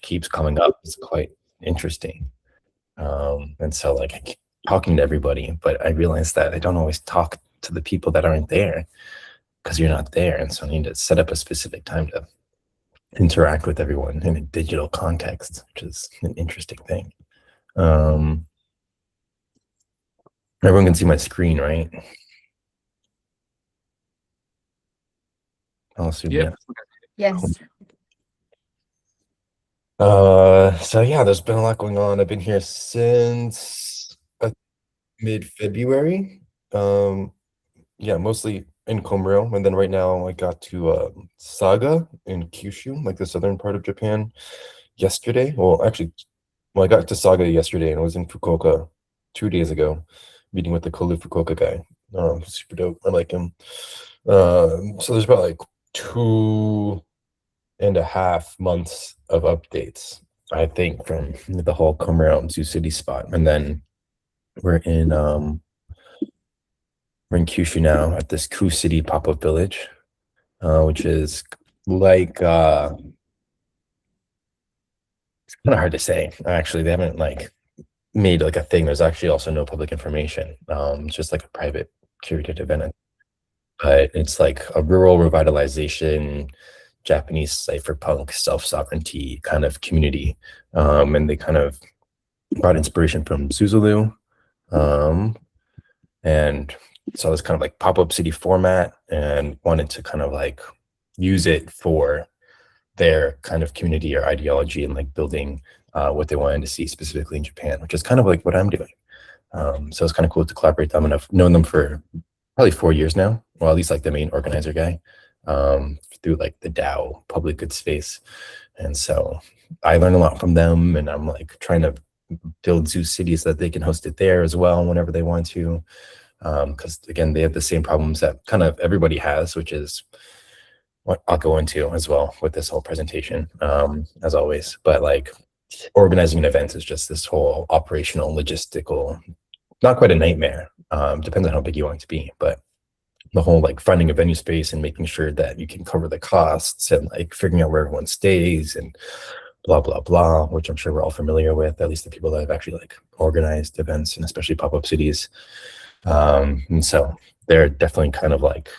which keeps coming up, is quite interesting. And so like I keep talking to everybody, but I realize that I don't always talk to the people that aren't there because you're not there. And so I need to set up a specific time to interact with everyone in a digital context, which is an interesting thing. Everyone can see my screen, right? I'll assume, Yep. yeah. Yes. So yeah, there's been a lot going on. I've been here since mid-February. Yeah, mostly in Komuro, and then right now I got to Saga in Kyushu, like the southern part of Japan, yesterday. Well, actually, I got to Saga yesterday and I was in Fukuoka 2 days ago, meeting with the Kolu Fukuoka guy. Super dope. I like him. So there's about like 2.5 months of updates, I think, from the whole Komuro ZuCity spot, and then we're in Kyushu now at this ZuCity pop-up village, which is like it's kind of hard to say. Actually, they haven't like made like a thing. There's actually also no public information. It's just like a private curated event, but it's like a rural revitalization, Japanese cypherpunk self-sovereignty kind of community, and they kind of brought inspiration from Suzalu, and so this kind of like pop-up city format, and wanted to kind of like use it for their kind of community or ideology and like building what they wanted to see specifically in Japan, which is kind of like what I'm doing. So it's kind of cool to collaborate with them, and I've known them for probably 4 years now, well, at least like the main organizer guy, through like the DAO public good space. And so I learn a lot from them, and I'm like trying to build ZuCity so that they can host it there as well whenever they want to. Because again, they have the same problems that kind of everybody has, which is what I'll go into as well with this whole presentation, as always. But like organizing an event is just this whole operational, logistical, not quite a nightmare. Depends on how big you want it to be, but the whole like finding a venue space and making sure that you can cover the costs and like figuring out where everyone stays and blah, blah, blah, which I'm sure we're all familiar with, at least the people that have actually like organized events and especially pop-up cities. And so they're definitely kind of like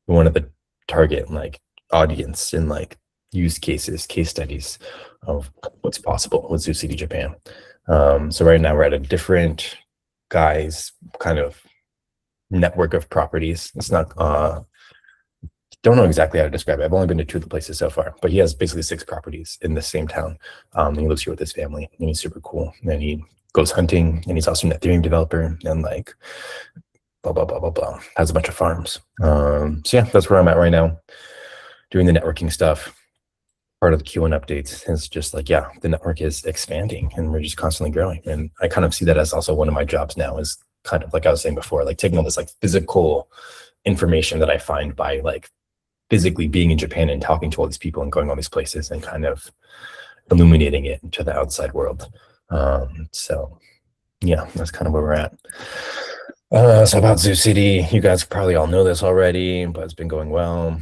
one of the target like audience and like use cases, case studies of what's possible with ZuCity Japan. So right now we're at a different guy's kind of network of properties. It's not don't know exactly how to describe it. I've only been to 2 of the places so far, but he has basically 6 properties in the same town. And he lives here with his family, and he's super cool. And he goes hunting, and he's also an Ethereum developer, and like blah blah blah blah blah. Has a bunch of farms. So yeah, that's where I'm at right now, doing the networking stuff. Part of the Q1 updates is just like, yeah, the network is expanding, and we're just constantly growing. And I kind of see that as also one of my jobs now, is kind of like I was saying before, like taking all this like physical information that I find by like physically being in Japan and talking to all these people and going all these places and kind of illuminating it to the outside world. So yeah, that's kind of where we're at. So about ZuCity, you guys probably all know this already, but it's been going well.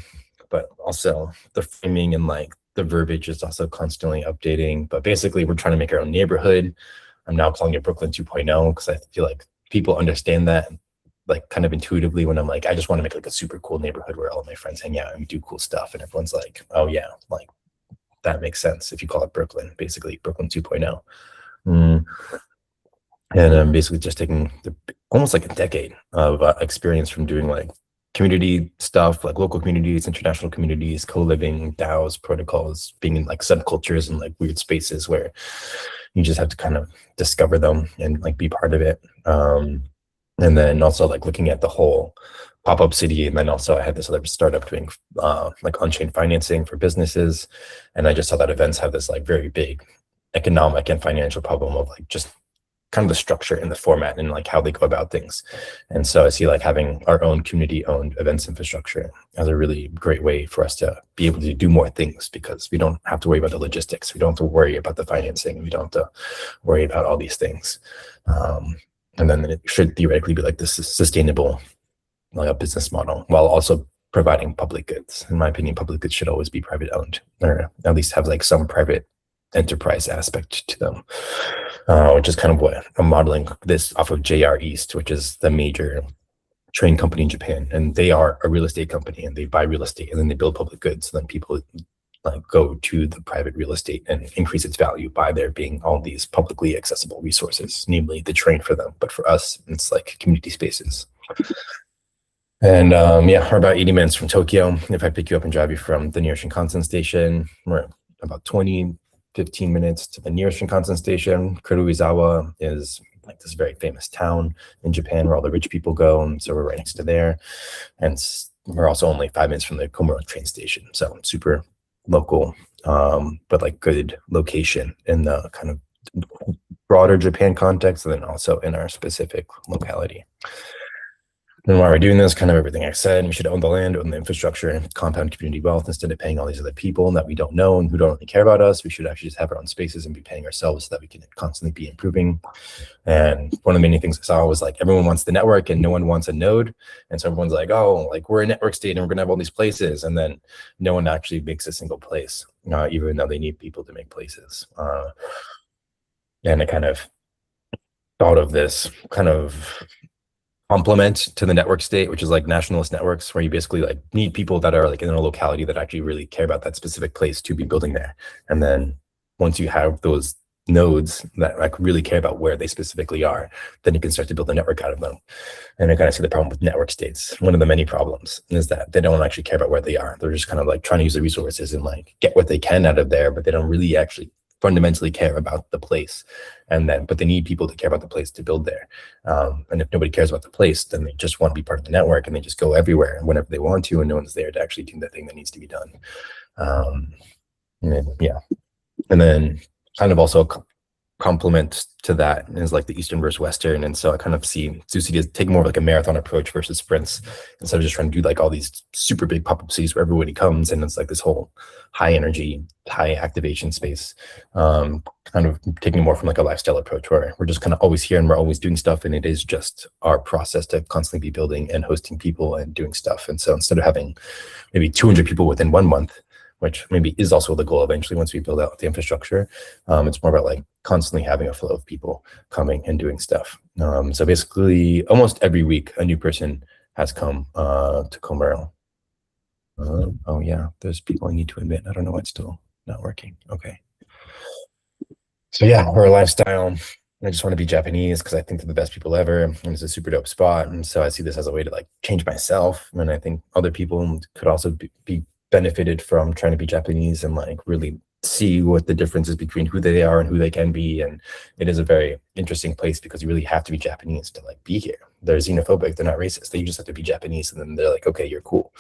But also the framing and like the verbiage is also constantly updating. But basically, we're trying to make our own neighborhood. I'm now calling it Brooklyn 2.0 because I feel like people understand that like kind of intuitively when I'm like, I just want to make like a super cool neighborhood where all of my friends hang out and do cool stuff. And everyone's like, oh yeah, like that makes sense if you call it Brooklyn, basically Brooklyn 2.0. And I'm basically just taking almost like a decade of experience from doing like community stuff, like local communities, international communities, co-living, DAOs, protocols, being in like subcultures and like weird spaces where you just have to kind of discover them and like be part of it. And then also like looking at the whole pop-up city. And then also I had this other startup doing like on-chain financing for businesses. And I just saw that events have this like very big economic and financial problem of like just kind of the structure and the format and like how they go about things. And so I see like having our own community owned events infrastructure as a really great way for us to be able to do more things, because we don't have to worry about the logistics. We don't have to worry about the financing. We don't have to worry about all these things. And then it should theoretically be like this sustainable like a business model while also providing public goods. In my opinion, public goods should always be private owned, or at least have like some private enterprise aspect to them, which is kind of what I'm modeling this off of JR East, which is the major train company in Japan. And they are a real estate company, and they buy real estate and then they build public goods. So then people like go to the private real estate and increase its value by there being all these publicly accessible resources, namely the train for them. But for us, it's like community spaces. And yeah, we're about 80 minutes from Tokyo. If I pick you up and drive you from the nearest Shinkansen station, we're about 15 minutes to the nearest Shinkansen station. Kuruizawa is like this very famous town in Japan where all the rich people go. And so we're right next to there. And we're also only 5 minutes from the Komuro train station. So super local, but like good location in the kind of broader Japan context, and then also in our specific locality. And while we're doing this, kind of everything I said, we should own the land, own the infrastructure, and compound community wealth instead of paying all these other people that we don't know and who don't really care about us. We should actually just have our own spaces and be paying ourselves so that we can constantly be improving. And one of the many things I saw was like everyone wants the network and no one wants a node. And so everyone's like, oh, like we're a network state and we're gonna have all these places. And then no one actually makes a single place, even though they need people to make places. And I kind of thought of this kind of complement to the network state, which is like nationalist networks, where you basically like need people that are like in a locality that actually really care about that specific place to be building there. And then once you have those nodes that like really care about where they specifically are, then you can start to build a network out of them. And I kind of see the problem with network states. One of the many problems is that they don't actually care about where they are. They're just kind of like trying to use the resources and like get what they can out of there, but they don't really actually fundamentally care about the place. But they need people to care about the place to build there. And if nobody cares about the place, then they just want to be part of the network and they just go everywhere and whenever they want to, and no one's there to actually do the thing that needs to be done. And then kind of also complement to that is like the Eastern versus Western. And so I kind of see ZuCity as taking more of like a marathon approach versus sprints, instead of just trying to do like all these super big pop-up cities where everybody comes and it's like this whole high energy, high activation space, kind of taking more from like a lifestyle approach where we're just kind of always here and we're always doing stuff. And it is just our process to constantly be building and hosting people and doing stuff. And so instead of having maybe 200 people within 1 month, which maybe is also the goal eventually once we build out the infrastructure, it's more about like constantly having a flow of people coming and doing stuff. So basically almost every week a new person has come to Komuro. Oh yeah, there's people I need to admit. I don't know why it's still not working. Okay. So yeah, our lifestyle, I just want to be Japanese because I think they're the best people ever, and it's a super dope spot. And so I see this as a way to like change myself, and I think other people could also be benefited from trying to be Japanese and like really see what the difference is between who they are and who they can be. And it is a very interesting place because you really have to be Japanese to like be here. They're xenophobic, they're not racist. You just have to be Japanese and then they're like, okay, you're cool.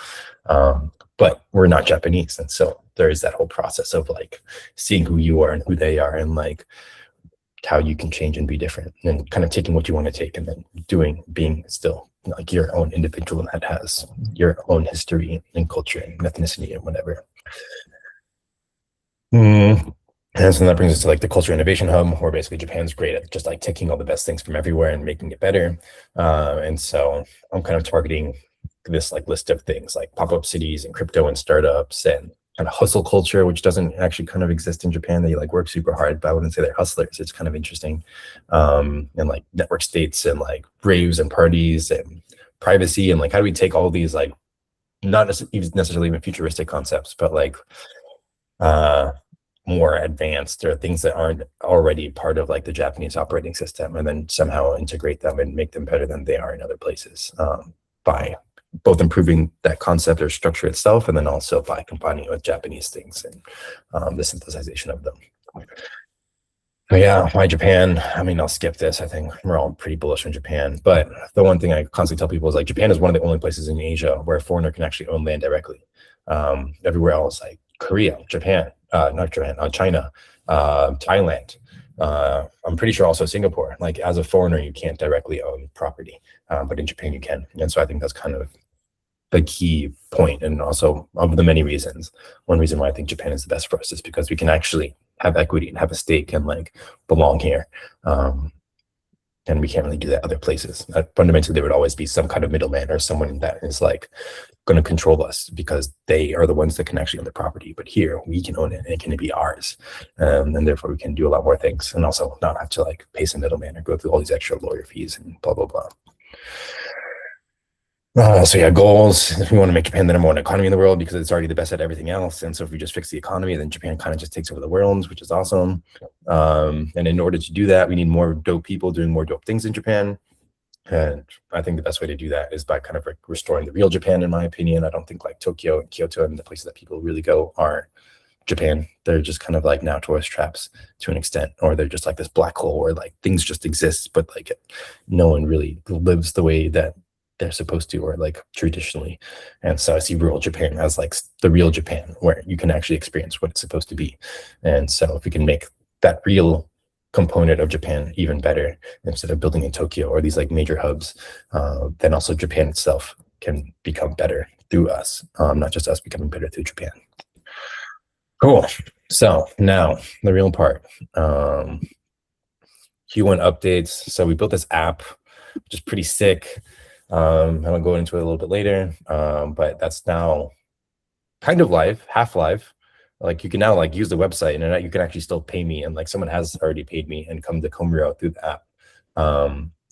But we're not Japanese. And so there is that whole process of like seeing who you are and who they are and like how you can change and be different and kind of taking what you want to take and then being still like your own individual that has your own history and culture and ethnicity and whatever. And so that brings us to like the Culture Innovation Hub, where basically Japan's great at just like taking all the best things from everywhere and making it better. And so I'm kind of targeting this like list of things like pop-up cities and crypto and startups and kind of hustle culture, which doesn't actually kind of exist in Japan. They like work super hard, but I wouldn't say they're hustlers. It's kind of interesting. And like network states and like raves and parties and privacy and like how do we take all these like not necessarily even futuristic concepts, but like more advanced or things that aren't already part of like the Japanese operating system, and then somehow integrate them and make them better than they are in other places, by both improving that concept or structure itself, and then also by combining it with Japanese things and the synthesization of them. But yeah, why Japan? I mean, I'll skip this. I think we're all pretty bullish on Japan. But the one thing I constantly tell people is like Japan is one of the only places in Asia where a foreigner can actually own land directly. Everywhere else, like Korea, Japan, not Japan, China, Thailand. I'm pretty sure also Singapore. Like as a foreigner, you can't directly own property, but in Japan you can. And so I think that's kind of the key point, and also of the many reasons. One reason why I think Japan is the best for us is because we can actually have equity and have a stake and like belong here. And and we can't really do that other places. Fundamentally, there would always be some kind of middleman or someone that is like going to control us because they are the ones that can actually own the property. But here we can own it and it can be ours, and therefore we can do a lot more things and also not have to like pay some middleman or go through all these extra lawyer fees and blah blah blah. So yeah, goals. We want to make Japan the number one economy in the world because it's already the best at everything else. And so if we just fix the economy, then Japan kind of just takes over the world, which is awesome. And in order to do that, we need more dope people doing more dope things in Japan. And I think the best way to do that is by kind of like restoring the real Japan, in my opinion. I don't think like Tokyo and Kyoto and the places that people really go are Japan. They're just kind of like now tourist traps to an extent, or they're just like this black hole where like things just exist, but like no one really lives the way that they're supposed to, or like traditionally. And so I see rural Japan as like the real Japan where you can actually experience what it's supposed to be. And so if we can make that real component of Japan even better, instead of building in Tokyo or these like major hubs, then also Japan itself can become better through us, not just us becoming better through Japan. Cool. So now the real part, Q1 updates. So we built this app, which is pretty sick. I'll go into it a little bit later, but that's now kind of live, half live. Like you can now like use the website and you can actually still pay me, and like someone has already paid me and come to Komuro through the app.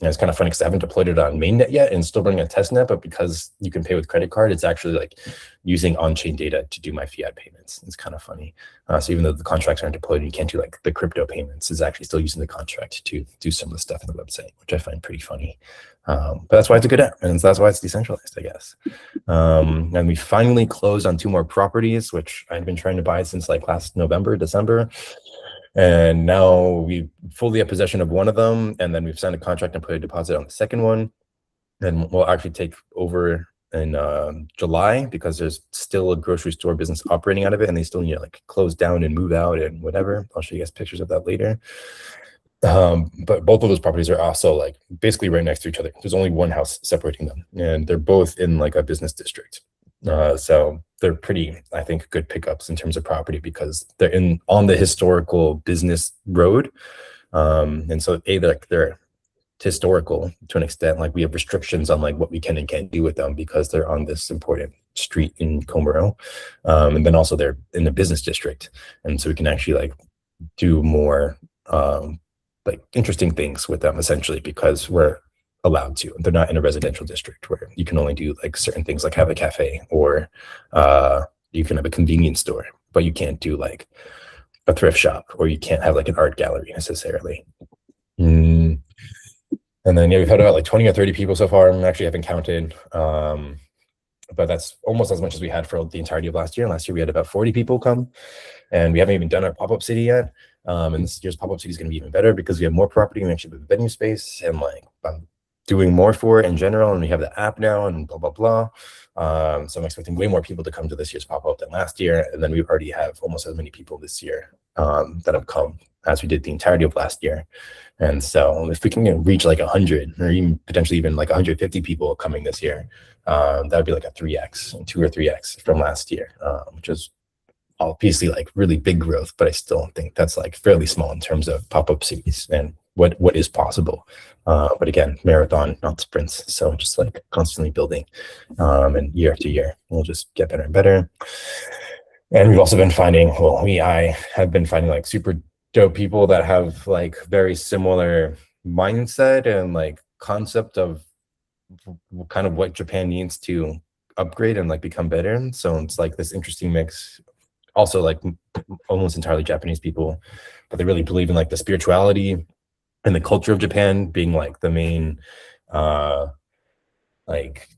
And it's kind of funny because I haven't deployed it on mainnet yet and still running a testnet, but because you can pay with credit card, it's actually like using on-chain data to do my fiat payments. It's kind of funny. So even though the contracts aren't deployed and you can't do like the crypto payments, it's actually still using the contract to do some of the stuff in the website, which I find pretty funny. But that's why it's a good app, and that's why it's decentralized, I guess. And we finally closed on 2 more properties, which I'd been trying to buy since like last November, December. And now we fully have possession of one of them, and then we've signed a contract and put a deposit on the second one. And we'll actually take over in July because there's still a grocery store business operating out of it, and they still need to like close down and move out and whatever. I'll show you guys pictures of that later. But both of those properties are also like basically right next to each other. There's only one house separating them, and they're both in like a business district. So they're pretty, I think, good pickups in terms of property because they're on the historical business road. And so they're historical to an extent. Like we have restrictions on like what we can and can't do with them because they're on this important street in Komuro. And then also they're in the business district, and so we can actually like do more like interesting things with them essentially because we're allowed to. They're not in a residential district where you can only do like certain things like have a cafe or you can have a convenience store, but you can't do like a thrift shop, or you can't have like an art gallery necessarily. And then yeah, we've had about like 20 or 30 people so far. I actually haven't counted, but that's almost as much as we had for the entirety of last year. Last year we had about 40 people come, and we haven't even done our pop-up city yet. And this year's pop-up city is going to be even better because we have more property, we actually have venue space, and like I'm doing more for it in general, and we have the app now and blah blah blah. So I'm expecting way more people to come to this year's pop-up than last year, and then we already have almost as many people this year that have come as we did the entirety of last year. And so if we can reach like 100 or even potentially even like 150 people coming this year, that would be like a 3x, 2 or 3x from last year, which is obviously like really big growth, but I still think that's like fairly small in terms of pop-up cities and what is possible. But again, marathon, not sprints. So just like constantly building, and year after year, we'll just get better and better. And we've also been finding, I have been finding like super dope people that have like very similar mindset and like concept of kind of what Japan needs to upgrade and like become better. So it's like this interesting mix. Also like almost entirely Japanese people, but they really believe in like the spirituality and the culture of Japan being like the main like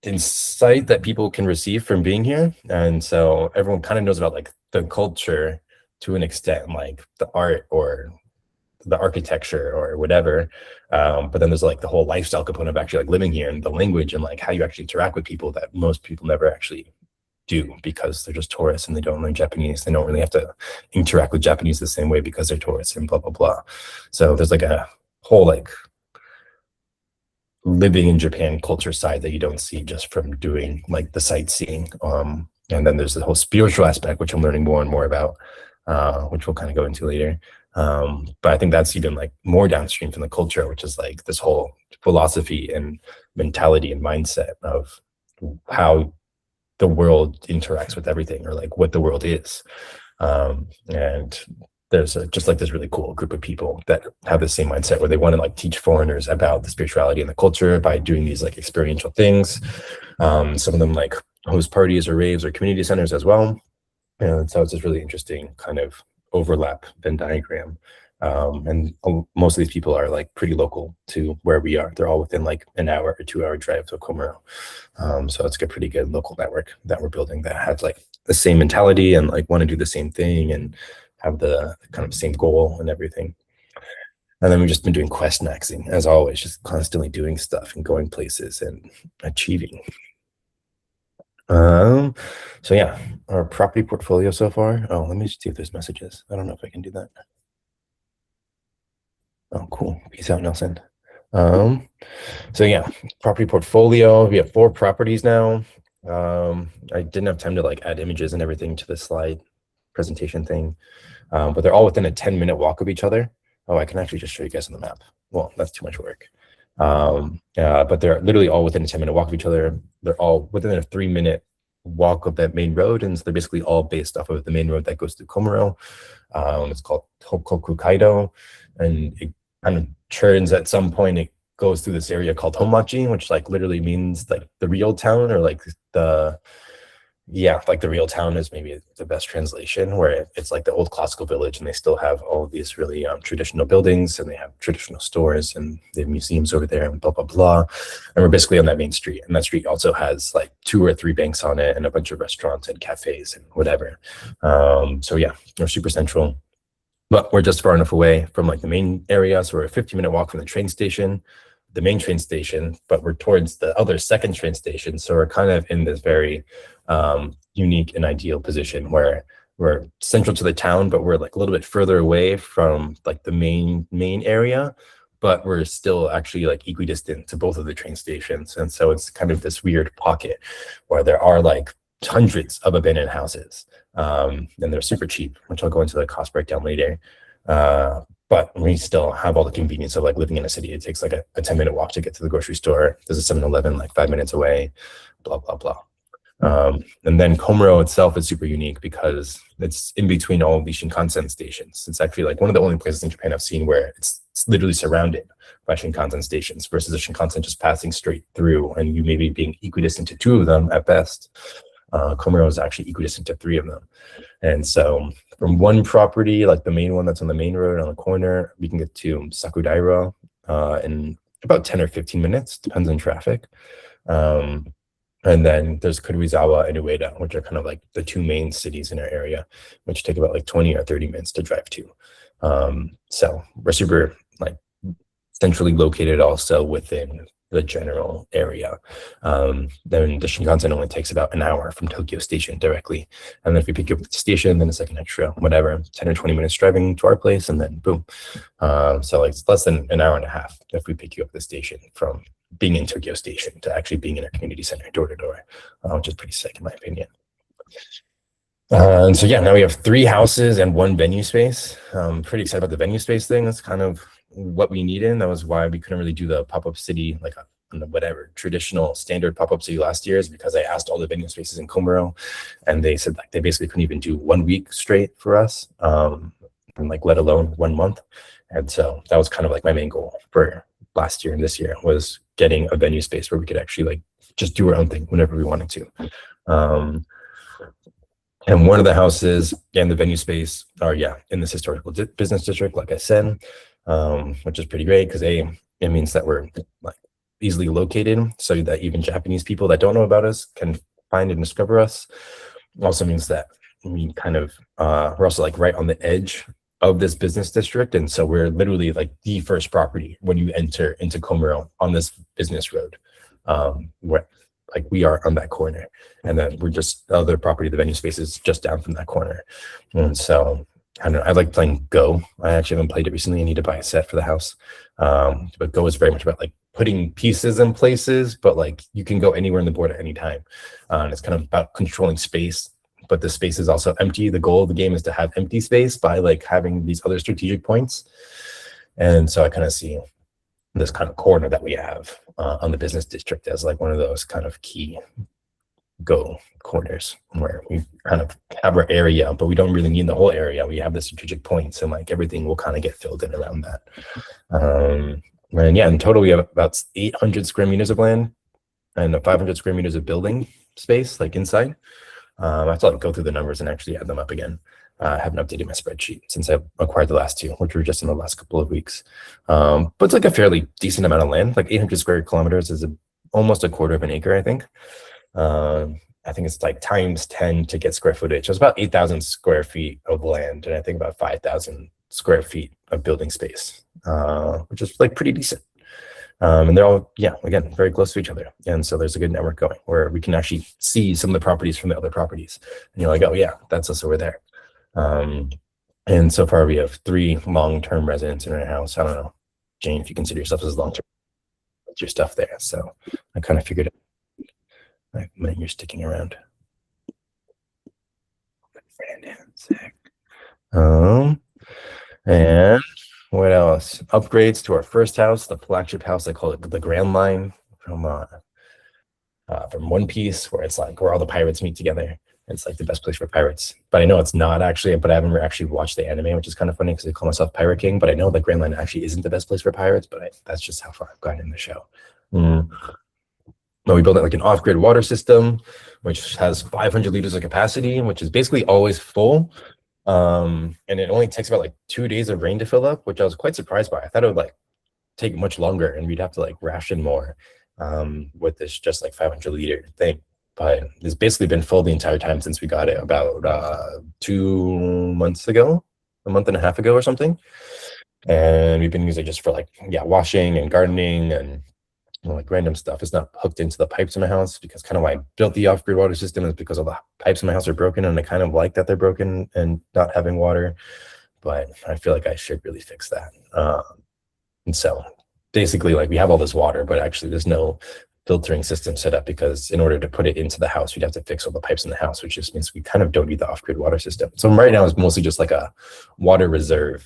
insight that people can receive from being here. And so everyone kind of knows about like the culture to an extent, like the art or the architecture or whatever, but then there's like the whole lifestyle component of actually like living here and the language and like how you actually interact with people that most people never actually do because they're just tourists and they don't learn Japanese. They don't really have to interact with Japanese the same way because they're tourists and blah blah blah. So there's like a whole like living in Japan culture side that you don't see just from doing like the sightseeing. And then there's the whole spiritual aspect, which I'm learning more and more about. which we'll kind of go into later. But I think that's even like more downstream from the culture, which is like this whole philosophy and mentality and mindset of how the world interacts with everything, or like what the world is. And there's just like this really cool group of people that have the same mindset where they want to like teach foreigners about the spirituality and the culture by doing these like experiential things. Some of them like host parties or raves or community centers as well. And so it's this really interesting kind of overlap Venn diagram. And most of these people are like pretty local to where we are. They're all within like an hour or 2 hour drive to Komoro. So it's a pretty good local network that we're building that has like the same mentality and like want to do the same thing and have the kind of same goal and everything. And then we've just been doing quest maxing as always, just constantly doing stuff and going places and achieving. So yeah, our property portfolio so far. Oh, let me just see if there's messages. I don't know if I can do that. Oh, cool. Peace out, Nelson. So yeah, property portfolio. We have 4 properties now. I didn't have time to like add images and everything to the slide presentation thing, but they're all within a 10-minute walk of each other. Oh, I can actually just show you guys on the map. Well, that's too much work. But they're literally all within a 10-minute walk of each other. They're all within a 3-minute walk of that main road, and so they're basically all based off of the main road that goes through Komoro. It's called Hokoku Kaido, and it kind of turns at some point. It goes through this area called Homachi, which like literally means like the real town, or like the like the real town is maybe the best translation, where it's like the old classical village, and they still have all of these really traditional buildings, and they have traditional stores, and they have museums over there, and blah blah blah. And we're basically on that main street, and that street also has like 2 or 3 banks on it, and a bunch of restaurants and cafes and whatever. So yeah, we're super central, but we're just far enough away from like the main area, so we're a 15-minute walk from the train station, the main train station, but we're towards the other second train station. So we're kind of in this very unique and ideal position where we're central to the town, but we're like a little bit further away from like the main area, but we're still actually like equidistant to both of the train stations. And so it's kind of this weird pocket where there are like hundreds of abandoned houses, and they're super cheap, which I'll go into the cost breakdown later. But we still have all the convenience of like living in a city. It takes like a 10-minute walk to get to the grocery store. There's a 7-Eleven like 5 minutes away, blah, blah, blah. And then Komoro itself is super unique because it's in between all of these Shinkansen stations. It's actually like one of the only places in Japan I've seen where it's literally surrounded by Shinkansen stations versus a Shinkansen just passing straight through and you maybe being equidistant to 2 of them at best. Komoro is actually equidistant to 3 of them. And so from one property, like the main one that's on the main road on the corner, we can get to Sakudaira in about 10 or 15 minutes, depends on traffic. And then there's Kuruizawa and Ueda, which are kind of like the 2 main cities in our area, which take about like 20 or 30 minutes to drive to. So we're super like centrally located also within the general area. Then the Shinkansen only takes about an hour from Tokyo Station directly. And then if we pick you up at the station, then it's like an extra, whatever, 10 or 20 minutes driving to our place, and then boom. So like it's less than an hour and a half if we pick you up at the station from being in Tokyo Station to actually being in a community center door to door, which is pretty sick in my opinion. And so yeah, now we have 3 houses and 1 venue space. Pretty excited about the venue space thing. That's kind of what we needed. That was why we couldn't really do the pop-up city, like whatever traditional standard pop-up city last year, is because I asked all the venue spaces in Komoro, and they said like they basically couldn't even do 1 week straight for us, and like let alone 1 month. And so that was kind of like my main goal for last year and this year, was getting a venue space where we could actually like just do our own thing whenever we wanted to. And one of the houses and the venue space are in this historical business district, like I said, which is pretty great because it means that we're like easily located, so that even Japanese people that don't know about us can find and discover us. It also means that we kind of we're also like right on the edge of this business district, and so we're literally like the first property when you enter into Komoro on this business road, where like we are on that corner, and then we're just the other property, the venue space is just down from that corner. And so I don't know, I like playing Go. I actually haven't played it recently. I need to buy a set for the house. But Go is very much about like putting pieces in places, but like you can go anywhere in the board at any time. And it's kind of about controlling space but the space is also empty. The goal of the game is to have empty space by like having these other strategic points. And so I kind of see this kind of corner that we have on the business district as like one of those kind of key go corners where we kind of have our area, but we don't really need the whole area. We have the strategic points, and like everything will kind of get filled in around that. And yeah, in total, we have about 800 square meters of land and 500 square meters of building space, like inside. I have to like go through the numbers and actually add them up again. I haven't updated my spreadsheet since I acquired the last two, which were just in the last couple of weeks. But it's like a fairly decent amount of land. Like 800 square kilometers is almost a quarter of an acre, I think. I think it's like times 10 to get square footage. So it's about 8,000 square feet of land, and I think about 5,000 square feet of building space, which is like pretty decent. And they're all, yeah, again, very close to each other. And so there's a good network going where we can actually see some of the properties from the other properties. And you're like, oh yeah, that's us over there. And so far we have 3 long-term residents in our house. I don't know, Jane, if you consider yourself as long-term, what's your stuff there? So I kind of figured it. You're sticking around. And what else? Upgrades to our first house, the flagship house. I call it the Grand Line from One Piece, where it's like where all the pirates meet together. It's like the best place for pirates. But I know it's not actually. But I haven't actually watched the anime, which is kind of funny because I call myself Pirate King. But I know the Grand Line actually isn't the best place for pirates. But that's just how far I've gotten in the show. We built like an off-grid water system, which has 500 liters of capacity, which is basically always full. And it only takes about like 2 days of rain to fill up, which I was quite surprised by. I thought it would like take much longer and we'd have to like ration more with this just like 500 liter thing. But it's basically been full the entire time since we got it about 2 months ago, a month and a half ago or something. And we've been using it just for like, yeah, washing and gardening and like random stuff. It's not hooked into the pipes in my house because kind of why I built the off-grid water system is because all the pipes in my house are broken, and I kind of like that they're broken and not having water, but I feel like I should really fix that. And so basically like we have all this water, but actually there's no filtering system set up because in order to put it into the house, we'd have to fix all the pipes in the house, which just means we kind of don't need the off-grid water system. So right now it's mostly just like a water reserve.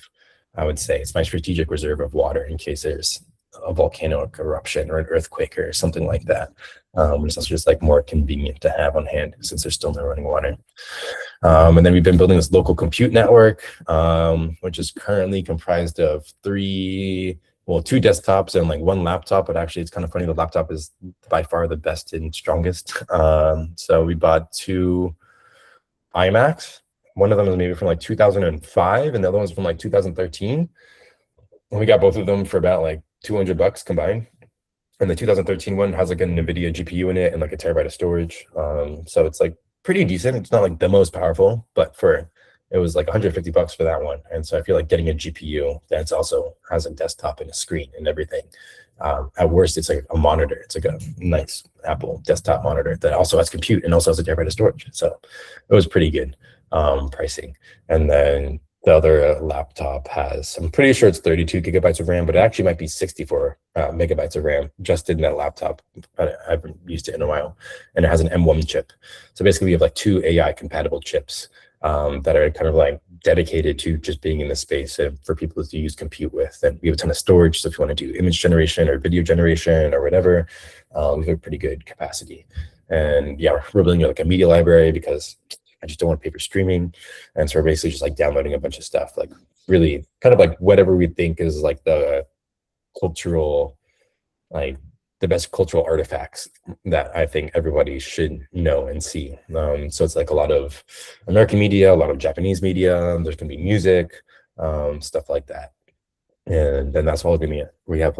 I would say it's my strategic reserve of water in case there's a volcanic eruption or an earthquake or something like that. It's also just like more convenient to have on hand since there's still no running water. And then we've been building this local compute network, which is currently comprised of 2 desktops and like 1 laptop, but actually it's kind of funny. The laptop is by far the best and strongest. So we bought 2 iMacs. One of them is maybe from like 2005 and the other one's from like 2013. And we got both of them for about like $200 combined. And the 2013 one has like an NVIDIA GPU in it and like a terabyte of storage. So it's like pretty decent. It's not like the most powerful, but it was like $150 for that one. And so I feel like getting a GPU that's also has a desktop and a screen and everything. At worst, it's like a monitor. It's like a nice Apple desktop monitor that also has compute and also has a terabyte of storage. So it was pretty good pricing. And then the other laptop has, I'm pretty sure it's 32 gigabytes of RAM, but it actually might be 64 megabytes of RAM just in that laptop. I haven't used it in a while. And it has an M1 chip. So basically we have like 2 AI compatible chips that are kind of like dedicated to just being in the space and for people to use compute with. And we have a ton of storage. So if you want to do image generation or video generation or whatever, we have a pretty good capacity. And yeah, we're building like a media library because I just don't want to pay for streaming. And so we're basically just like downloading a bunch of stuff, like really kind of like whatever we think is like the cultural, like the best cultural artifacts that I think everybody should know and see. So it's like a lot of American media, a lot of Japanese media. There's gonna be music, stuff like that. And then that's all gonna be it. We have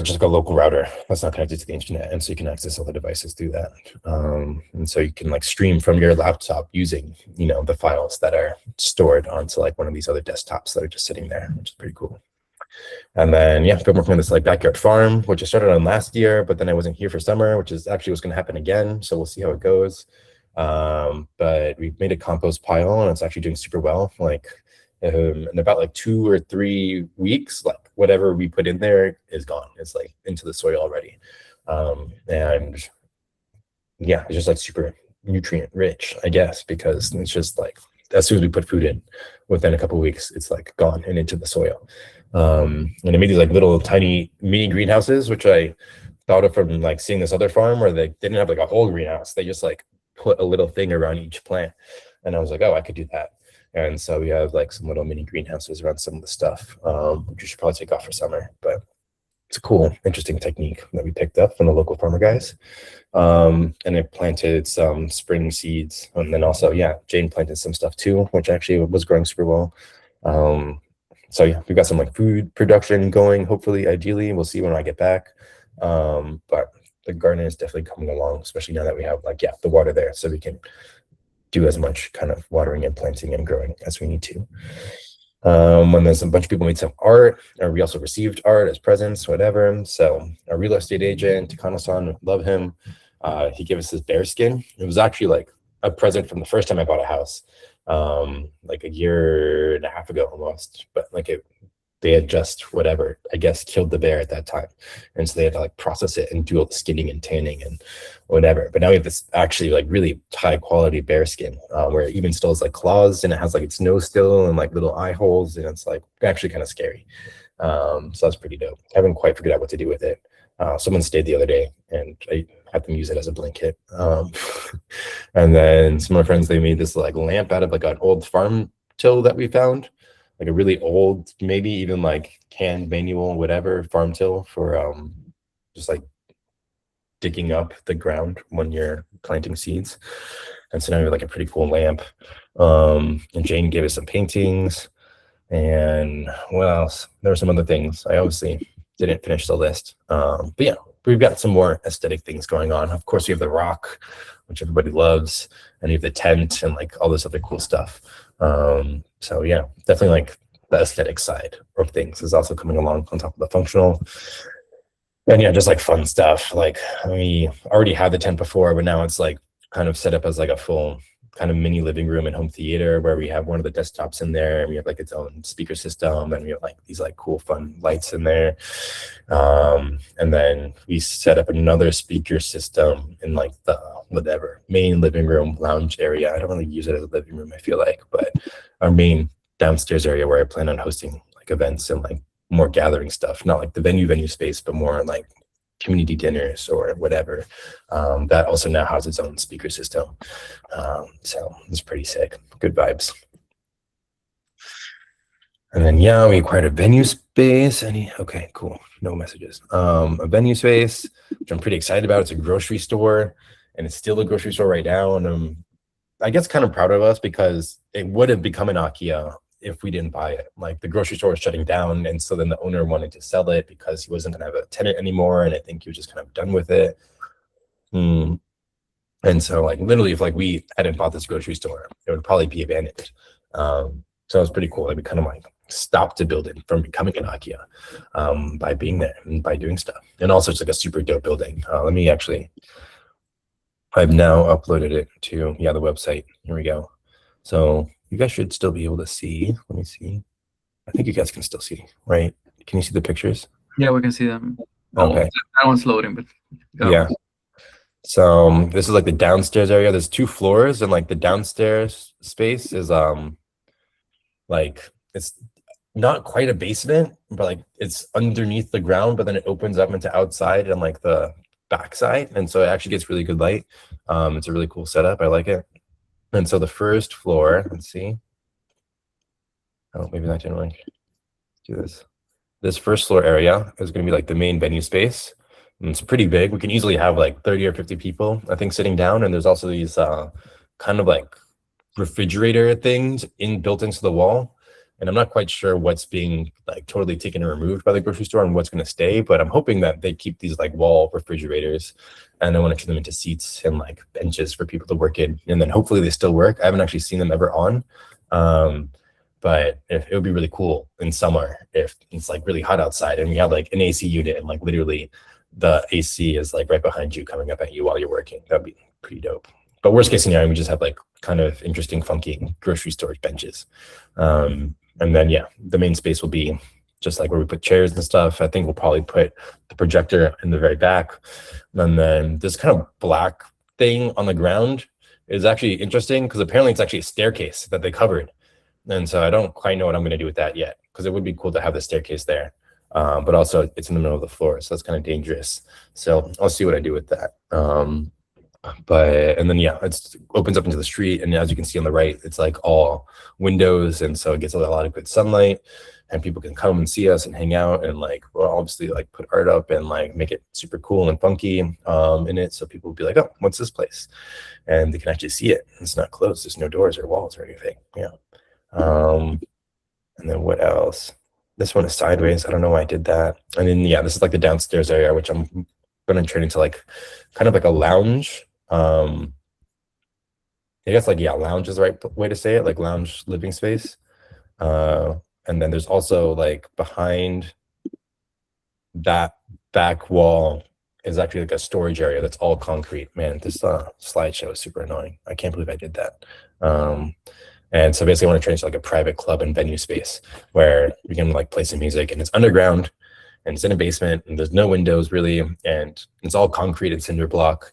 just like a local router that's not connected to the internet, and so you can access all the devices through that. And so you can like stream from your laptop using, the files that are stored onto like one of these other desktops that are just sitting there, which is pretty cool. And then yeah, been working on this like backyard farm, which I started on last year, but then I wasn't here for summer, which is actually what's going to happen again. So we'll see how it goes. But we've made a compost pile, and it's actually doing super well. Like in about like 2 or 3 weeks, like whatever we put in there is gone. It's like into the soil already. And yeah, it's just like super nutrient rich, I guess, because it's just like as soon as we put food in, within a couple of weeks, it's like gone and into the soil. And I made these like little tiny mini greenhouses, which I thought of from like seeing this other farm where they didn't have like a whole greenhouse. They just like put a little thing around each plant. And I was like, oh, I could do that. And so we have like some little mini greenhouses around some of the stuff, which we should probably take off for summer. But it's a cool, interesting technique that we picked up from the local farmer guys. And I planted some spring seeds. And then also, yeah, Jane planted some stuff too, which actually was growing super well. So yeah, we've got some like food production going, hopefully, ideally. We'll see when I get back. But the garden is definitely coming along, especially now that we have like, yeah, the water there. So we can do as much kind of watering and planting and growing as we need to. When there's a bunch of people made some art, or we also received art as presents, whatever. So our real estate agent, Takano-san, love him. He gave us this bear skin. It was actually like a present from the first time I bought a house, like a year and a half ago almost. But like they had just whatever, I guess, killed the bear at that time. And so they had to like process it and do all the skinning and tanning and whatever. But now we have this actually like really high quality bear skin, where it even still has like claws and it has like its nose still and like little eye holes. And it's like actually kind of scary. So that's pretty dope. I haven't quite figured out what to do with it. Someone stayed the other day and I had them use it as a blanket. And then some of my friends, they made this like lamp out of like an old farm till that we found. Like a really old, maybe even like hand manual, whatever, farm till for just like digging up the ground when you're planting seeds. And so now we have like a pretty cool lamp. And Jane gave us some paintings. And what else? There were some other things. I obviously didn't finish the list. But yeah, we've got some more aesthetic things going on. Of course, we have the rock, which everybody loves, and you have the tent and like all this other cool stuff. So yeah, definitely like the aesthetic side of things is also coming along on top of the functional. And yeah, just like fun stuff. Like we already had the tent before, but now it's like kind of set up as like a full kind of mini living room and home theater where we have one of the desktops in there and we have like its own speaker system and we have like these like cool fun lights in there. And then we set up another speaker system in like the whatever main living room lounge area. I don't really use it as a living room, I feel like, but our main downstairs area where I plan on hosting like events and like more gathering stuff, not like the venue space, but more like community dinners or whatever. That also now has its own speaker system. So it's pretty sick. Good vibes. And then yeah, we acquired a venue space. Okay, cool. No messages. A venue space, which I'm pretty excited about. It's a grocery store, and it's still a grocery store right now. And I'm, I guess, kind of proud of us because it would have become an IKEA if we didn't buy it. Like the grocery store was shutting down, and so then the owner wanted to sell it because he wasn't gonna have a tenant anymore, and I think he was just kind of done with it. And so like literally if like we hadn't bought this grocery store, it would probably be abandoned. So it was pretty cool. Like we kind of like stopped the building from becoming an IKEA by being there and by doing stuff. And also it's like a super dope building. Let me actually, I've now uploaded it to the website. Here we go. So you guys should still be able to see. Let me see. I think you guys can still see, right? Can you see the pictures? Yeah, we can see them. Okay. That one's loading, but yeah. So this is like the downstairs area. There's 2 floors, and like the downstairs space is like it's not quite a basement, but like it's underneath the ground, but then it opens up into outside and like the backside, and so it actually gets really good light. It's a really cool setup. I like it. And so the first floor, let's see. Oh, maybe that didn't like do this. This first floor area is going to be like the main venue space. And it's pretty big. We can easily have like 30 or 50 people, I think, sitting down. And there's also these kind of like refrigerator things built into the wall. And I'm not quite sure what's being like totally taken and removed by the grocery store and what's going to stay, but I'm hoping that they keep these like wall refrigerators, and I want to turn them into seats and like benches for people to work in. And then hopefully they still work. I haven't actually seen them ever on. But if it would be really cool in summer if it's like really hot outside and we have like an AC unit and like literally the AC is like right behind you coming up at you while you're working. That'd be pretty dope. But worst case scenario, we just have like kind of interesting, funky grocery storage benches. And then, yeah, the main space will be just like where we put chairs and stuff. I think we'll probably put the projector in the very back. And then this kind of black thing on the ground is actually interesting because apparently it's actually a staircase that they covered. And so I don't quite know what I'm going to do with that yet, because it would be cool to have the staircase there. But also it's in the middle of the floor, so that's kind of dangerous. So I'll see what I do with that. And then yeah, it opens up into the street, and as you can see on the right, it's like all windows, and so it gets a lot of good sunlight, and people can come and see us and hang out, and like we'll obviously like put art up and like make it super cool and funky in it, so people will be like, oh, what's this place? And they can actually see it. It's not closed, there's no doors or walls or anything. Yeah. And then what else? This one is sideways. I don't know why I did that. And then yeah, this is like the downstairs area, which I'm gonna turn into like kind of like a lounge. I guess like, yeah, lounge is the right way to say it, like lounge living space. And then there's also like behind that back wall is actually like a storage area that's all concrete. Man, this slideshow is super annoying. I can't believe I did that. And so basically I want to turn into like a private club and venue space where we can like play some music, and it's underground and it's in a basement and there's no windows really, and it's all concrete and cinder block.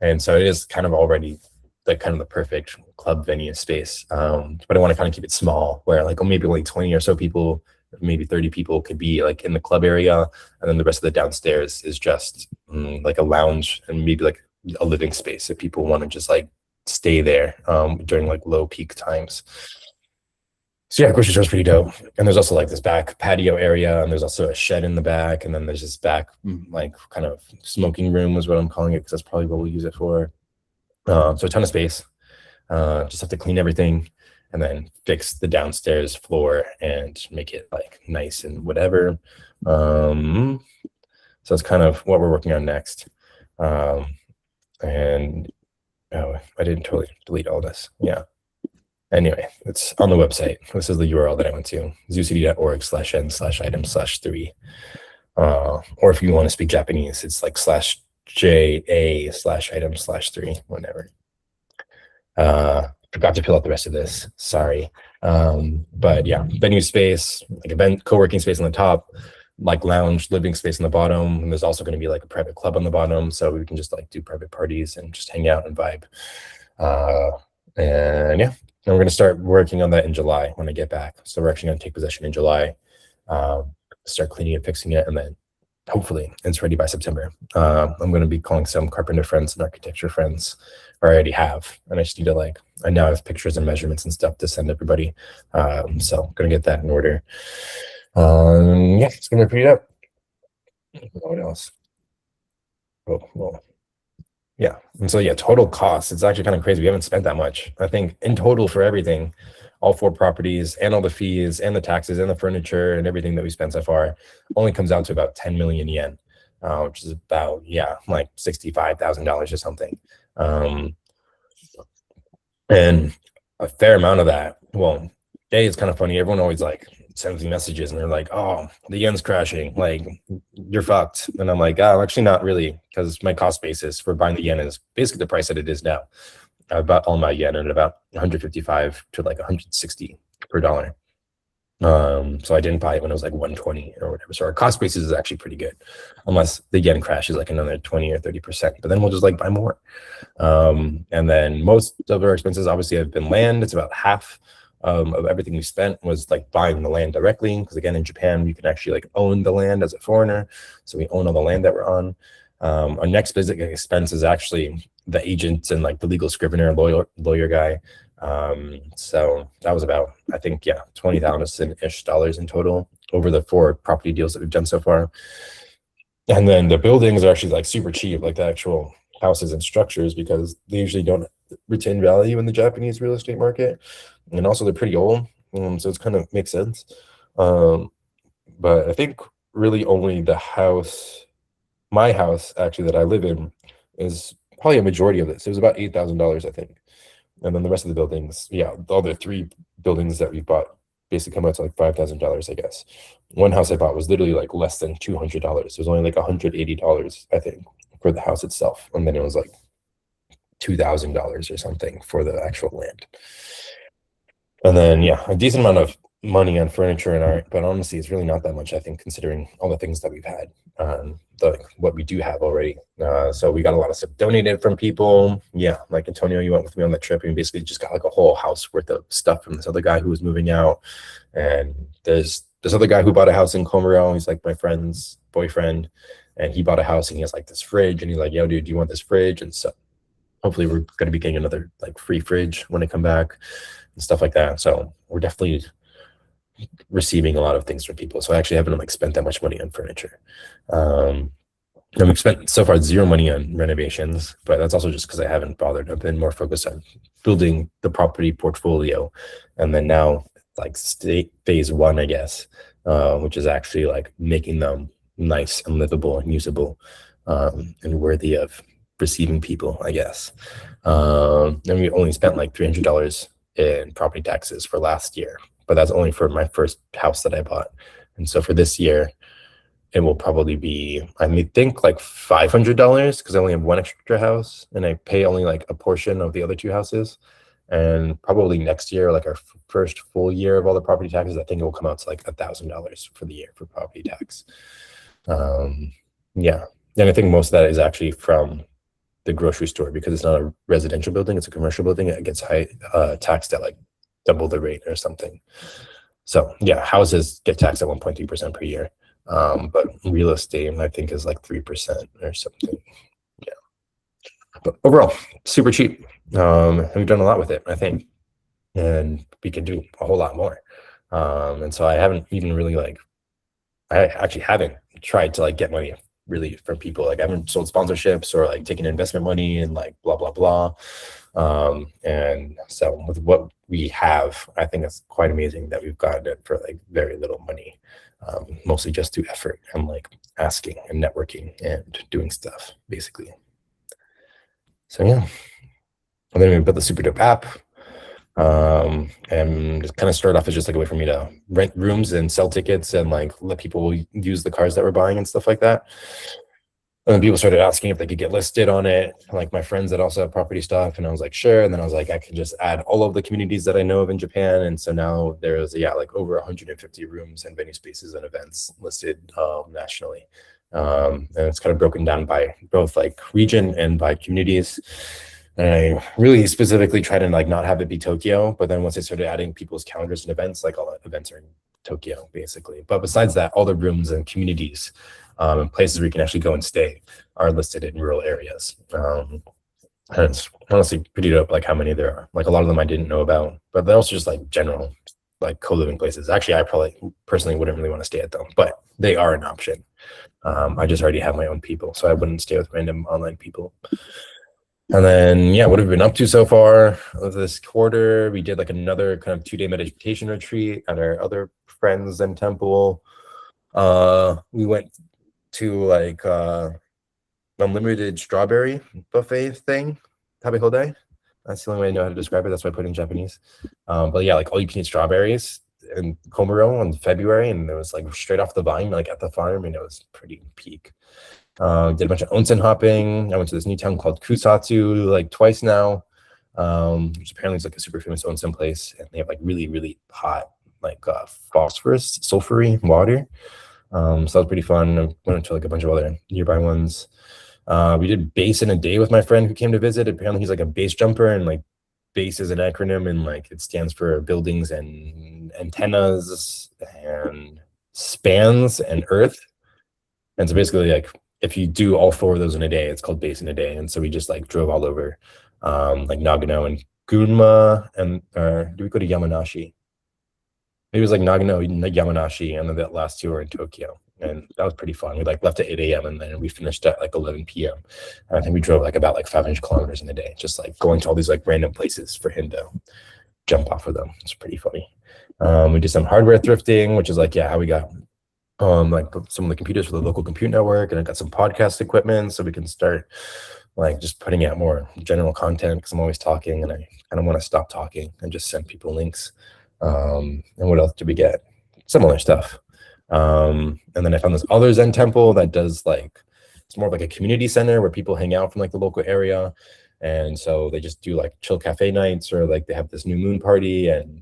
And so it is kind of already like kind of the perfect club venue space. But I want to kind of keep it small, where like maybe only 20 or so people, maybe 30 people could be like in the club area. And then the rest of the downstairs is just like a lounge and maybe like a living space if people want to just like stay there during like low peak times. So yeah, grocery store's pretty dope. And there's also like this back patio area, and there's also a shed in the back, and then there's this back like kind of smoking room is what I'm calling it, because that's probably what we'll use it for. So a ton of space. Just have to clean everything and then fix the downstairs floor and make it like nice and whatever. So that's kind of what we're working on next. And oh, I didn't totally delete all this. Yeah. Anyway, it's on the website. This is the URL that I went to, zucity.org/n/item/3. Or if you want to speak Japanese, it's like /JA/item/3, whatever. Forgot to fill out the rest of this. Sorry. But yeah, venue space, like event co-working space on the top, like lounge living space on the bottom. And there's also going to be like a private club on the bottom, so we can just like do private parties and just hang out and vibe. And yeah, and we're going to start working on that in July when I get back. So we're actually going to take possession in July, start cleaning it, fixing it, and then hopefully it's ready by September. I'm going to be calling some carpenter friends and architecture friends, or I already have, and I just need to like, I now have pictures and measurements and stuff to send everybody. So I'm going to get that in order. Yeah, it's going to be pretty up. What else? Oh, well. Yeah, and so yeah, total cost, it's actually kind of crazy. We haven't spent that much. I think in total for everything, all 4 properties and all the fees and the taxes and the furniture and everything that we spent so far only comes out to about 10 million yen, which is about, yeah, like $65,000 or something. And a fair amount of that, well, it's kind of funny. Everyone always like sends me messages and they're like, oh, the yen's crashing, like you're fucked. And I'm like, oh, actually not really, because my cost basis for buying the yen is basically the price that it is now. I bought all my yen at about 155 to like 160 per dollar. So I didn't buy it when it was like 120 or whatever. So our cost basis is actually pretty good, unless the yen crashes like another 20 or 30%. But then we'll just like buy more. And then most of our expenses obviously have been land. It's about half of everything we spent was like buying the land directly, because again in Japan you can actually like own the land as a foreigner, so we own all the land that we're on. Our next basic expense is actually the agent and like the legal scrivener lawyer guy. So that was about, I think, yeah, $20,000-ish in total over the 4 property deals that we've done so far. And then the buildings are actually like super cheap, like the actual houses and structures, because they usually don't retain value in the Japanese real estate market. And also they're pretty old, so it's kind of makes sense. But I think really only the house, my house actually that I live in, is probably a majority of this. It was about $8,000, I think. And then the rest of the buildings, yeah, all the 3 buildings that we bought basically come out to like $5,000, I guess. One house I bought was literally like less than $200. It was only like $180, I think, for the house itself. And then it was like $2,000 or something for the actual land. And then, yeah, a decent amount of money on furniture and art, but honestly, it's really not that much, I think, considering all the things that we've had, what we do have already. So we got a lot of stuff donated from people. Yeah, like Antonio, you went with me on that trip, and we basically just got like a whole house worth of stuff from this other guy who was moving out. And there's this other guy who bought a house in Comero. He's like my friend's boyfriend, and he bought a house, and he has like this fridge, and he's like, "Yo, dude, do you want this fridge?" And so hopefully we're going to be getting another like free fridge when I come back and stuff like that. So we're definitely receiving a lot of things from people. So I actually haven't like spent that much money on furniture. And we've spent so far zero money on renovations, but that's also just because I haven't bothered. I've been more focused on building the property portfolio, and then now like phase one, I guess, which is actually like making them nice and livable and usable, and worthy of receiving people, I guess. And we only spent like $300 in property taxes for last year, but that's only for my first house that I bought. And so for this year, it will probably be, I think like $500 because I only have one extra house and I pay only like a portion of the other two houses. And probably next year, like our first full year of all the property taxes, I think it will come out to like $1,000 for the year for property tax. Yeah. And I think most of that is actually from the grocery store because it's not a residential building, it's a commercial building. It gets taxed at like double the rate or something. So yeah, houses get taxed at 1.3% per year. But real estate, I think, is like 3% or something. Yeah. But overall, super cheap. And we've done a lot with it, I think. And we could do a whole lot more. And so I haven't even really I actually haven't tried to like get money really from people. Like I haven't sold sponsorships or like taken investment money and like blah, blah, blah. And so with what we have, I think it's quite amazing that we've gotten it for like very little money. Mostly just through effort and like asking and networking and doing stuff, basically. So yeah. And then we built the super dope app. And it kind of started off as just like a way for me to rent rooms and sell tickets and like let people use the cars that we're buying and stuff like that. And then people started asking if they could get listed on it, like my friends that also have property stuff. And I was like, sure. And then I was like, I can just add all of the communities that I know of in Japan. And so now there's, like over 150 rooms and venue spaces and events listed nationally. And it's kind of broken down by both like region and by communities. And I really specifically try to like not have it be Tokyo. But then once I started adding people's calendars and events, like all the events are in Tokyo, basically. But besides that, all the rooms and communities and places where you can actually go and stay are listed in rural areas. And it's honestly pretty dope, like how many there are. Like a lot of them I didn't know about, but they're also just like general, like co-living places. Actually, I probably personally wouldn't really want to stay at them, but they are an option. I just already have my own people, so I wouldn't stay with random online people. And then, yeah, what have we been up to so far this quarter? We did like another kind of 2-day meditation retreat at our other friends and temple. We went to like unlimited strawberry buffet thing, tabehode. That's the only way I know how to describe it. That's why I put it in Japanese. But yeah, like all you can eat strawberries in Komuro in February, and it was like straight off the vine, like at the farm, and it was pretty peak. Did a bunch of onsen hopping. I went to this new town called Kusatsu like twice now, which apparently is like a super famous onsen place, and they have like really, really hot like phosphorus, sulfury water. So that was pretty fun. I went to like a bunch of other nearby ones. We did base in a day with my friend who came to visit. Apparently he's like a base jumper, and like base is an acronym, and like it stands for buildings and antennas and spans and earth. And so basically like if you do all 4 of those in a day, it's called base in a day. And so we just like drove all over like Nagano and Gunma, and do we go to Yamanashi? Maybe it was like Nagano, Yamanashi, and then that last 2 were in Tokyo. And that was pretty fun. We like left at 8 a.m. and then we finished at like 11 p.m. And I think we drove like about like 500 kilometers in a day, just like going to all these like random places for him to jump off of them. It's pretty funny. We did some hardware thrifting, which is like, yeah, how we got like some of the computers for the local compute network, and I got some podcast equipment so we can start like just putting out more general content because I'm always talking and I kind of want to stop talking and just send people links. And what else did we get? Similar stuff. And then I found this other Zen temple that does like, it's more of like a community center where people hang out from like the local area. And so they just do like chill cafe nights, or like they have this new moon party. And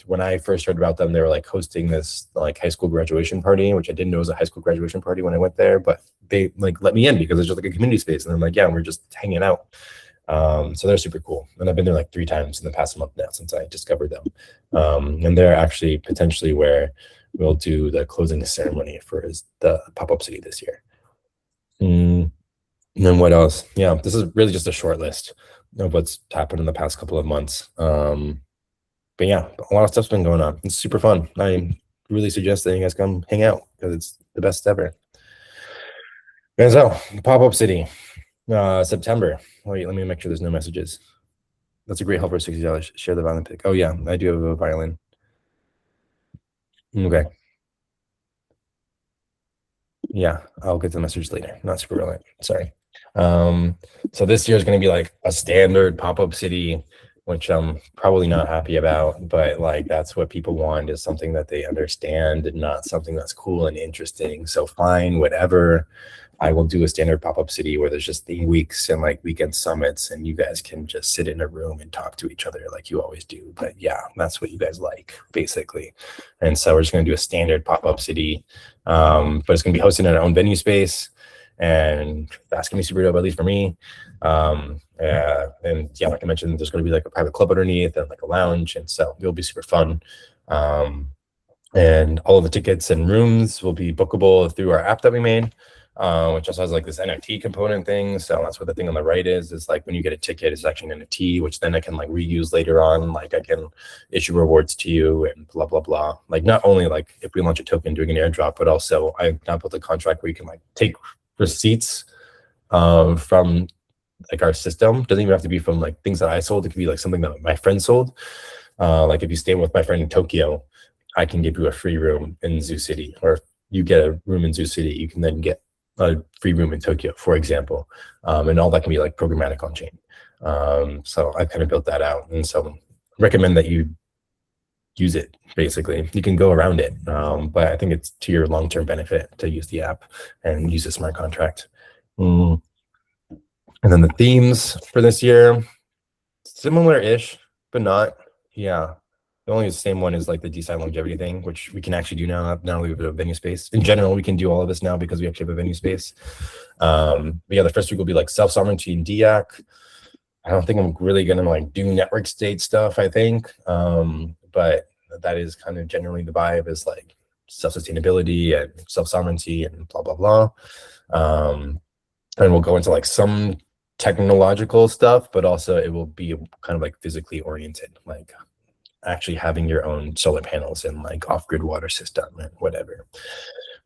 when I first heard about them, they were like hosting this like high school graduation party, which I didn't know was a high school graduation party when I went there, but they like let me in because it's just like a community space. And I'm like, yeah, we're just hanging out. So they're super cool. And I've been there like 3 times in the past month now since I discovered them. And they're actually potentially where we'll do the closing ceremony for the pop-up city this year. And then what else? Yeah, this is really just a short list of what's happened in the past couple of months. But yeah, a lot of stuff's been going on. It's super fun. I really suggest that you guys come hang out because it's the best ever. And so, pop-up city, September. Wait, let me make sure there's no messages. That's a great help for $60. Share the violin pick. Oh yeah, I do have a violin. Okay. Yeah, I'll get the message later. Not super relevant. Sorry. So this year is going to be like a standard pop-up city, which I'm probably not happy about, but like that's what people want, is something that they understand and not something that's cool and interesting. So fine, whatever. I will do a standard pop-up city where there's just theme weeks and like weekend summits, and you guys can just sit in a room and talk to each other like you always do. But yeah, that's what you guys like, basically. And so we're just going to do a standard pop-up city, but it's going to be hosted in our own venue space, and that's going to be super dope, at least for me. And yeah, like I mentioned, there's going to be like a private club underneath and like a lounge, and so it'll be super fun. And all of the tickets and rooms will be bookable through our app that we made, which also has like this NFT component thing. So that's what the thing on the right is like when you get a ticket, it's actually an NFT, which then I can like reuse later on. Like I can issue rewards to you and blah, blah, blah. Like not only like if we launch a token doing an airdrop, but also I now built a contract where you can like take receipts from like our system. Doesn't even have to be from like things that I sold. It could be like something that my friend sold. Like if you stay with my friend in Tokyo, I can give you a free room in ZuCity, or if you get a room in ZuCity, you can then get a free room in Tokyo, for example. And all that can be like programmatic on chain. So I kind of built that out. And so recommend that you use it, basically. You can go around it, but I think it's to your long-term benefit to use the app and use a smart contract. And then the themes for this year, similar-ish, but not. Yeah. The only same one is like the DeSci longevity thing, which we can actually do now that we have a venue space. In general, we can do all of this now because we actually have a venue space. But yeah, the first week will be like self-sovereignty and DIAC. I don't think I'm really gonna like do network state stuff, I think. But that is kind of generally the vibe, is like self-sustainability and self-sovereignty and blah, blah, blah. And we'll go into like some technological stuff, but also it will be kind of like physically oriented, like actually having your own solar panels and like off-grid water system and whatever.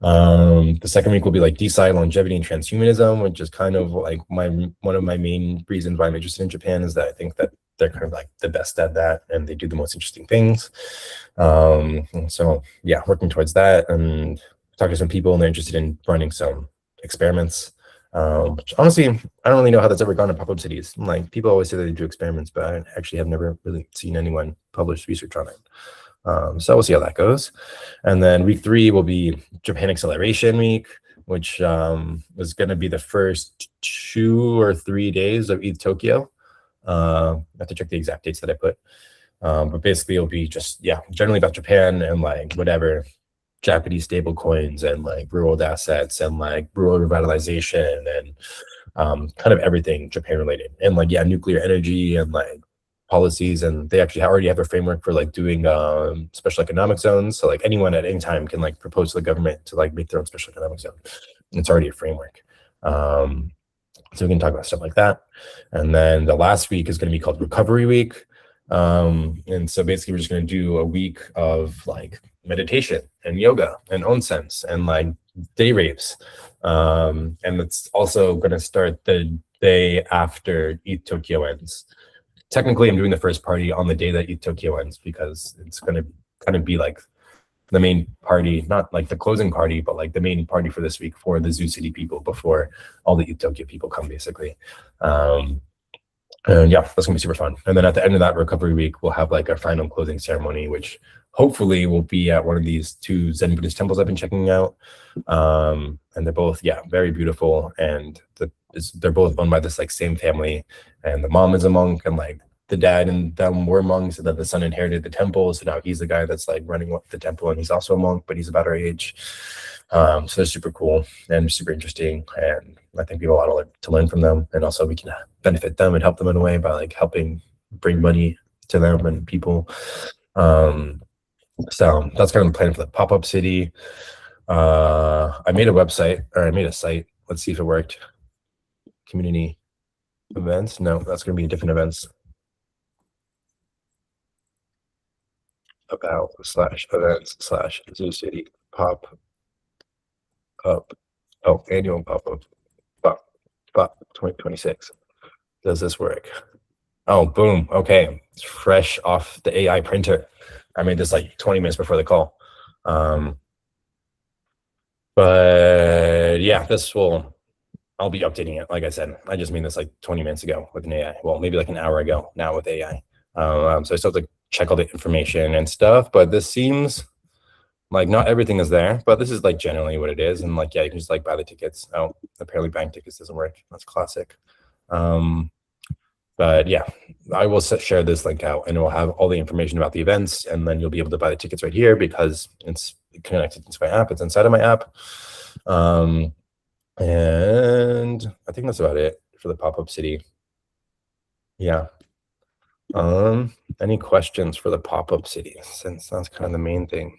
The second week will be like DeSci longevity and transhumanism, which is kind of like one of my main reasons why I'm interested in Japan, is that I think that they're kind of like the best at that and they do the most interesting things. And so yeah, working towards that, and talk to some people and they're interested in running some experiments. Which honestly, I don't really know how that's ever gone in pop-up cities. Like people always say that they do experiments, but I actually have never really seen anyone publish research on it. So we'll see how that goes. And then week 3 will be Japan Acceleration Week, which is going to be the first 2 or 3 days of ETH Tokyo. I have to check the exact dates that I put. But basically it'll be just, yeah, generally about Japan and like whatever Japanese stable coins and like real-world assets and like rural revitalization and kind of everything Japan related, and like, yeah, nuclear energy and like policies. And they actually already have a framework for like doing special economic zones. So like anyone at any time can like propose to the government to like make their own special economic zone. It's already a framework. So we can talk about stuff like that. And then the last week is going to be called Recovery Week. And so basically we're just going to do a week of like meditation and yoga and onsen and like day raves. And it's also going to start the day after ETH Tokyo ends. Technically, I'm doing the first party on the day that ETH Tokyo ends because it's going to kind of be like the main party, not like the closing party, but like the main party for this week for the ZuCity people before all the ETH Tokyo people come, basically. And yeah, that's gonna be super fun. And then at the end of that recovery week, we'll have like our final closing ceremony, which hopefully will be at one of these 2 Zen Buddhist temples I've been checking out. And they're both, yeah, very beautiful. And the they're both owned by this like same family, and the mom is a monk, and like the dad and them were monks, and then the son inherited the temple, so now he's the guy that's like running the temple, and he's also a monk, but he's about our age. So they're super cool and super interesting, and I think we have a lot to learn from them, and also we can benefit them and help them in a way by like helping bring money to them and people. So that's kind of the plan for the pop-up city. I made a website, or I made a site. Let's see if it worked. Community events. No, that's going to be different events. About / events / ZuCity pop up. Oh, annual pop-up. Pop 2026. Does this work? Oh, boom. Okay. It's fresh off the AI printer. I made this like 20 minutes before the call. But yeah, I'll be updating it. Like I said, I just made this like 20 minutes ago with an AI. Well, maybe like an hour ago now with AI. So I still have to check all the information and stuff, but this seems like not everything is there, but this is like generally what it is. And like, yeah, you can just like buy the tickets. Oh, apparently buying tickets doesn't work. That's classic. But yeah, I will share this link out, and it will have all the information about the events, and then you'll be able to buy the tickets right here because it's connected to my app. It's inside of my app. And I think that's about it for the pop-up city. Yeah. Any questions for the pop-up city, since that's kind of the main thing?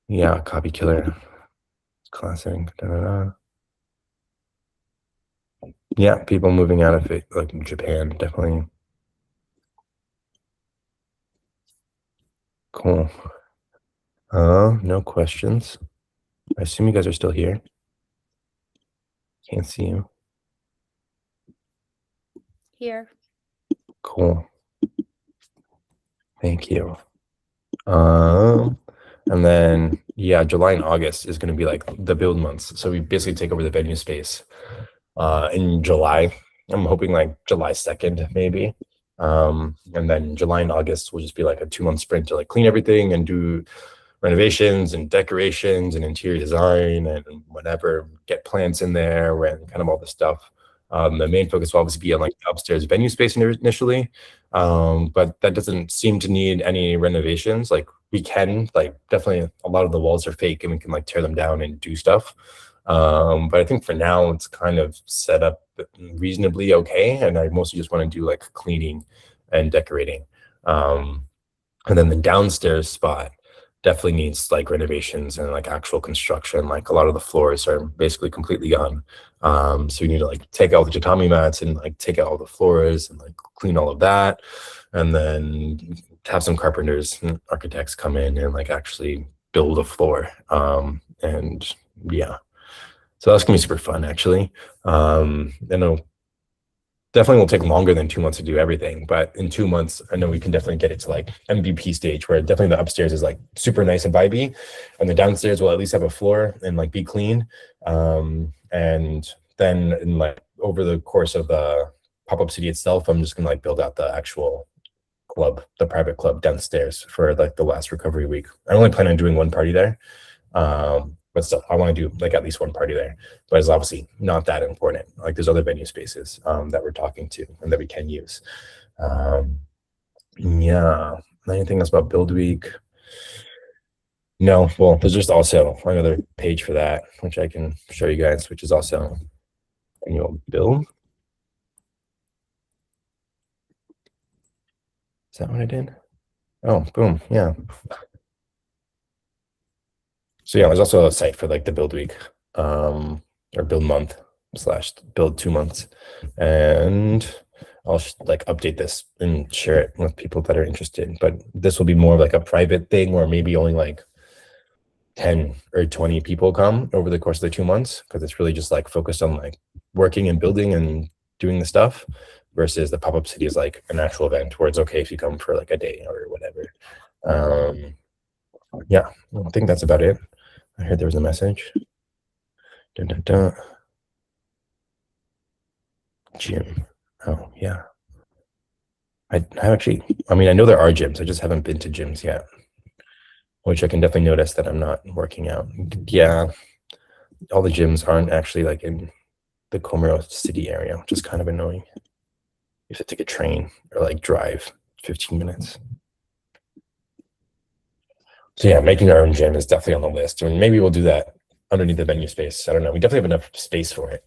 Yeah, copy killer. Classic. Da, da, da. Yeah, people moving out of it, like Japan, definitely. Cool. No questions. I assume you guys are still here. Can't see you. Here. Cool. Thank you. And then yeah, July and August is going to be like the build months. So we basically take over the venue space in July. I'm hoping like July 2nd, maybe. And then July and August will just be like a 2-month sprint to like clean everything and do renovations and decorations and interior design and whatever, get plants in there and kind of all the stuff. The main focus will obviously be on like upstairs venue space initially, but that doesn't seem to need any renovations. Like we can, like definitely a lot of the walls are fake and we can like tear them down and do stuff. But I think for now it's kind of set up reasonably okay, and I mostly just want to do like cleaning and decorating. And then the downstairs spot definitely needs like renovations and like actual construction. Like a lot of the floors are basically completely gone. So we need to like take out the tatami mats and like take out all the floors and like clean all of that. And then have some carpenters and architects come in and like actually build a floor. And yeah, so that's gonna be super fun actually. And definitely will take longer than 2 months to do everything, but in 2 months, I know we can definitely get it to like MVP stage where definitely the upstairs is like super nice and vibey, and the downstairs will at least have a floor and like be clean. And then in like over the course of the pop-up city itself, I'm just gonna like build out the actual club, the private club downstairs for like the last recovery week. I only plan on doing one party there. But still, I want to do like at least one party there, but it's obviously not that important. Like there's other venue spaces that we're talking to and that we can use. Yeah, anything else about Build Week? No, well, there's just also another page for that, which I can show you guys, which is also annual build. Is that what I did? Oh, boom, yeah. So yeah, there's also a site for like the build week, or build month / build 2 months. And I'll like update this and share it with people that are interested. But this will be more of like a private thing where maybe only like 10 or 20 people come over the course of the 2 months, because it's really just like focused on like working and building and doing the stuff, versus the pop-up city is like an actual event where it's okay if you come for like a day or whatever. Yeah, I think that's about it. I heard there was a message. Dun, dun, dun. Gym. Oh, yeah. I actually, I mean, I know there are gyms. I just haven't been to gyms yet. which I can definitely notice that I'm not working out. Yeah, all the gyms aren't actually like in the Comoros City area, which is kind of annoying. You have to take a train or like drive 15 minutes. So yeah, making our own gym is definitely on the list. And maybe we'll do that underneath the venue space. I don't know. We definitely have enough space for it.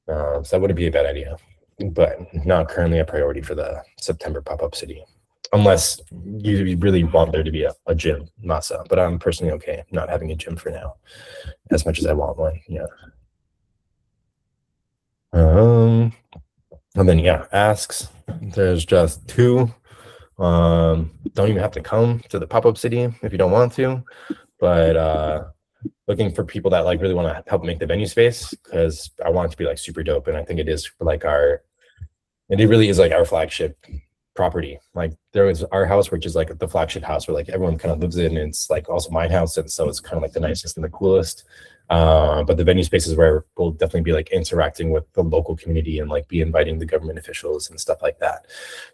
So that wouldn't be a bad idea, but not currently a priority for the September pop-up city. Unless you really want there to be a gym, Masa. But I'm personally okay not having a gym for now, as much as I want one. Yeah. And then yeah, asks. There's just two. Don't even have to come to the pop-up city if you don't want to, but looking for people that like really want to help make the venue space, because I want it to be like super dope, and I think it is for like and it really is like our flagship property. Like there was our house, which is like the flagship house where like everyone kind of lives in. And it's like also my house, and so it's kind of like the nicest and the coolest. But the venue space is where we'll definitely be like interacting with the local community and like be inviting the government officials and stuff like that.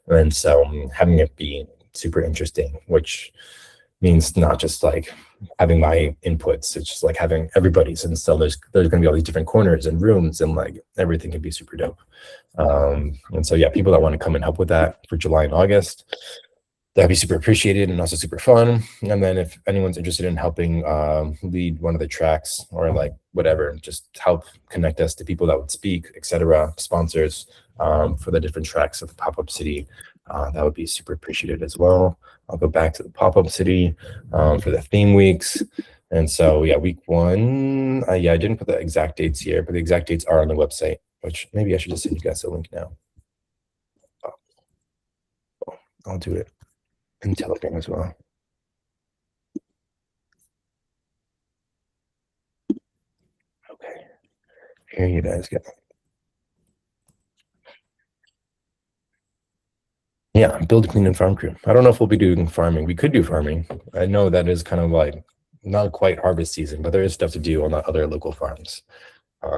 And so having it be super interesting, which means not just like having my inputs, it's just like having everybody's. And so there's going to be all these different corners and rooms, and like everything can be super dope. And so yeah, people that want to come and help with that for July and August, that'd be super appreciated and also super fun. And then if anyone's interested in helping lead one of the tracks or like whatever, just help connect us to people that would speak, etc., sponsors for the different tracks of the pop-up city, that would be super appreciated as well. I'll go back to the pop-up city for the theme weeks. And so yeah, week one, yeah, I didn't put the exact dates here, but the exact dates are on the website, which maybe I should just send you guys a link now. I'll do it in Telegram as well. Okay, here you guys go. Yeah, build, clean, and farm crew. I don't know if we'll be doing farming. We could do farming. I know that is kind of like not quite harvest season, but there is stuff to do on the other local farms.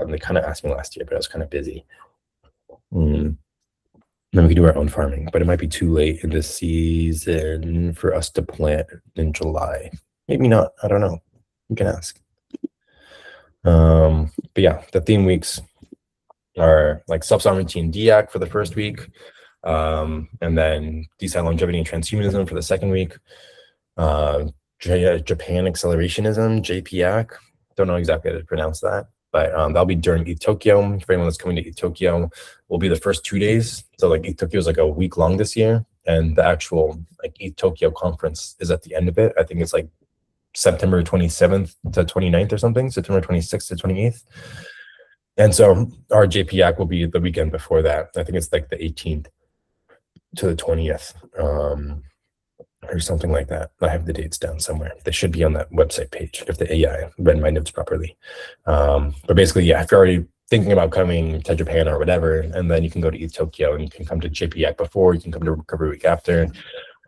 They kind of asked me last year, but I was kind of busy. Then we could do our own farming, but it might be too late in this season for us to plant in July. Maybe not. I don't know. You can ask. But yeah, the theme weeks are like self-sovereignty and DIAC for the first week, and then decide longevity and transhumanism for the second week. Japan accelerationism, JPAC. Don't know exactly how to pronounce that, but that'll be during ETH Tokyo. For anyone that's coming to ETH Tokyo, will be the first 2 days. So like ETH Tokyo is like a week long this year, and the actual like ETH Tokyo conference is at the end of it. I think it's like September 27th to 29th or something, September 26th to 28th. And so our JPAC will be the weekend before that. I think it's like the 18th to the 20th. Or something like that. I have the dates down somewhere. They should be on that website page if the AI read my notes properly. But basically, yeah, if you're already thinking about coming to Japan or whatever, and then you can go to ETH Tokyo and you can come to JPAC before, you can come to Recovery Week after.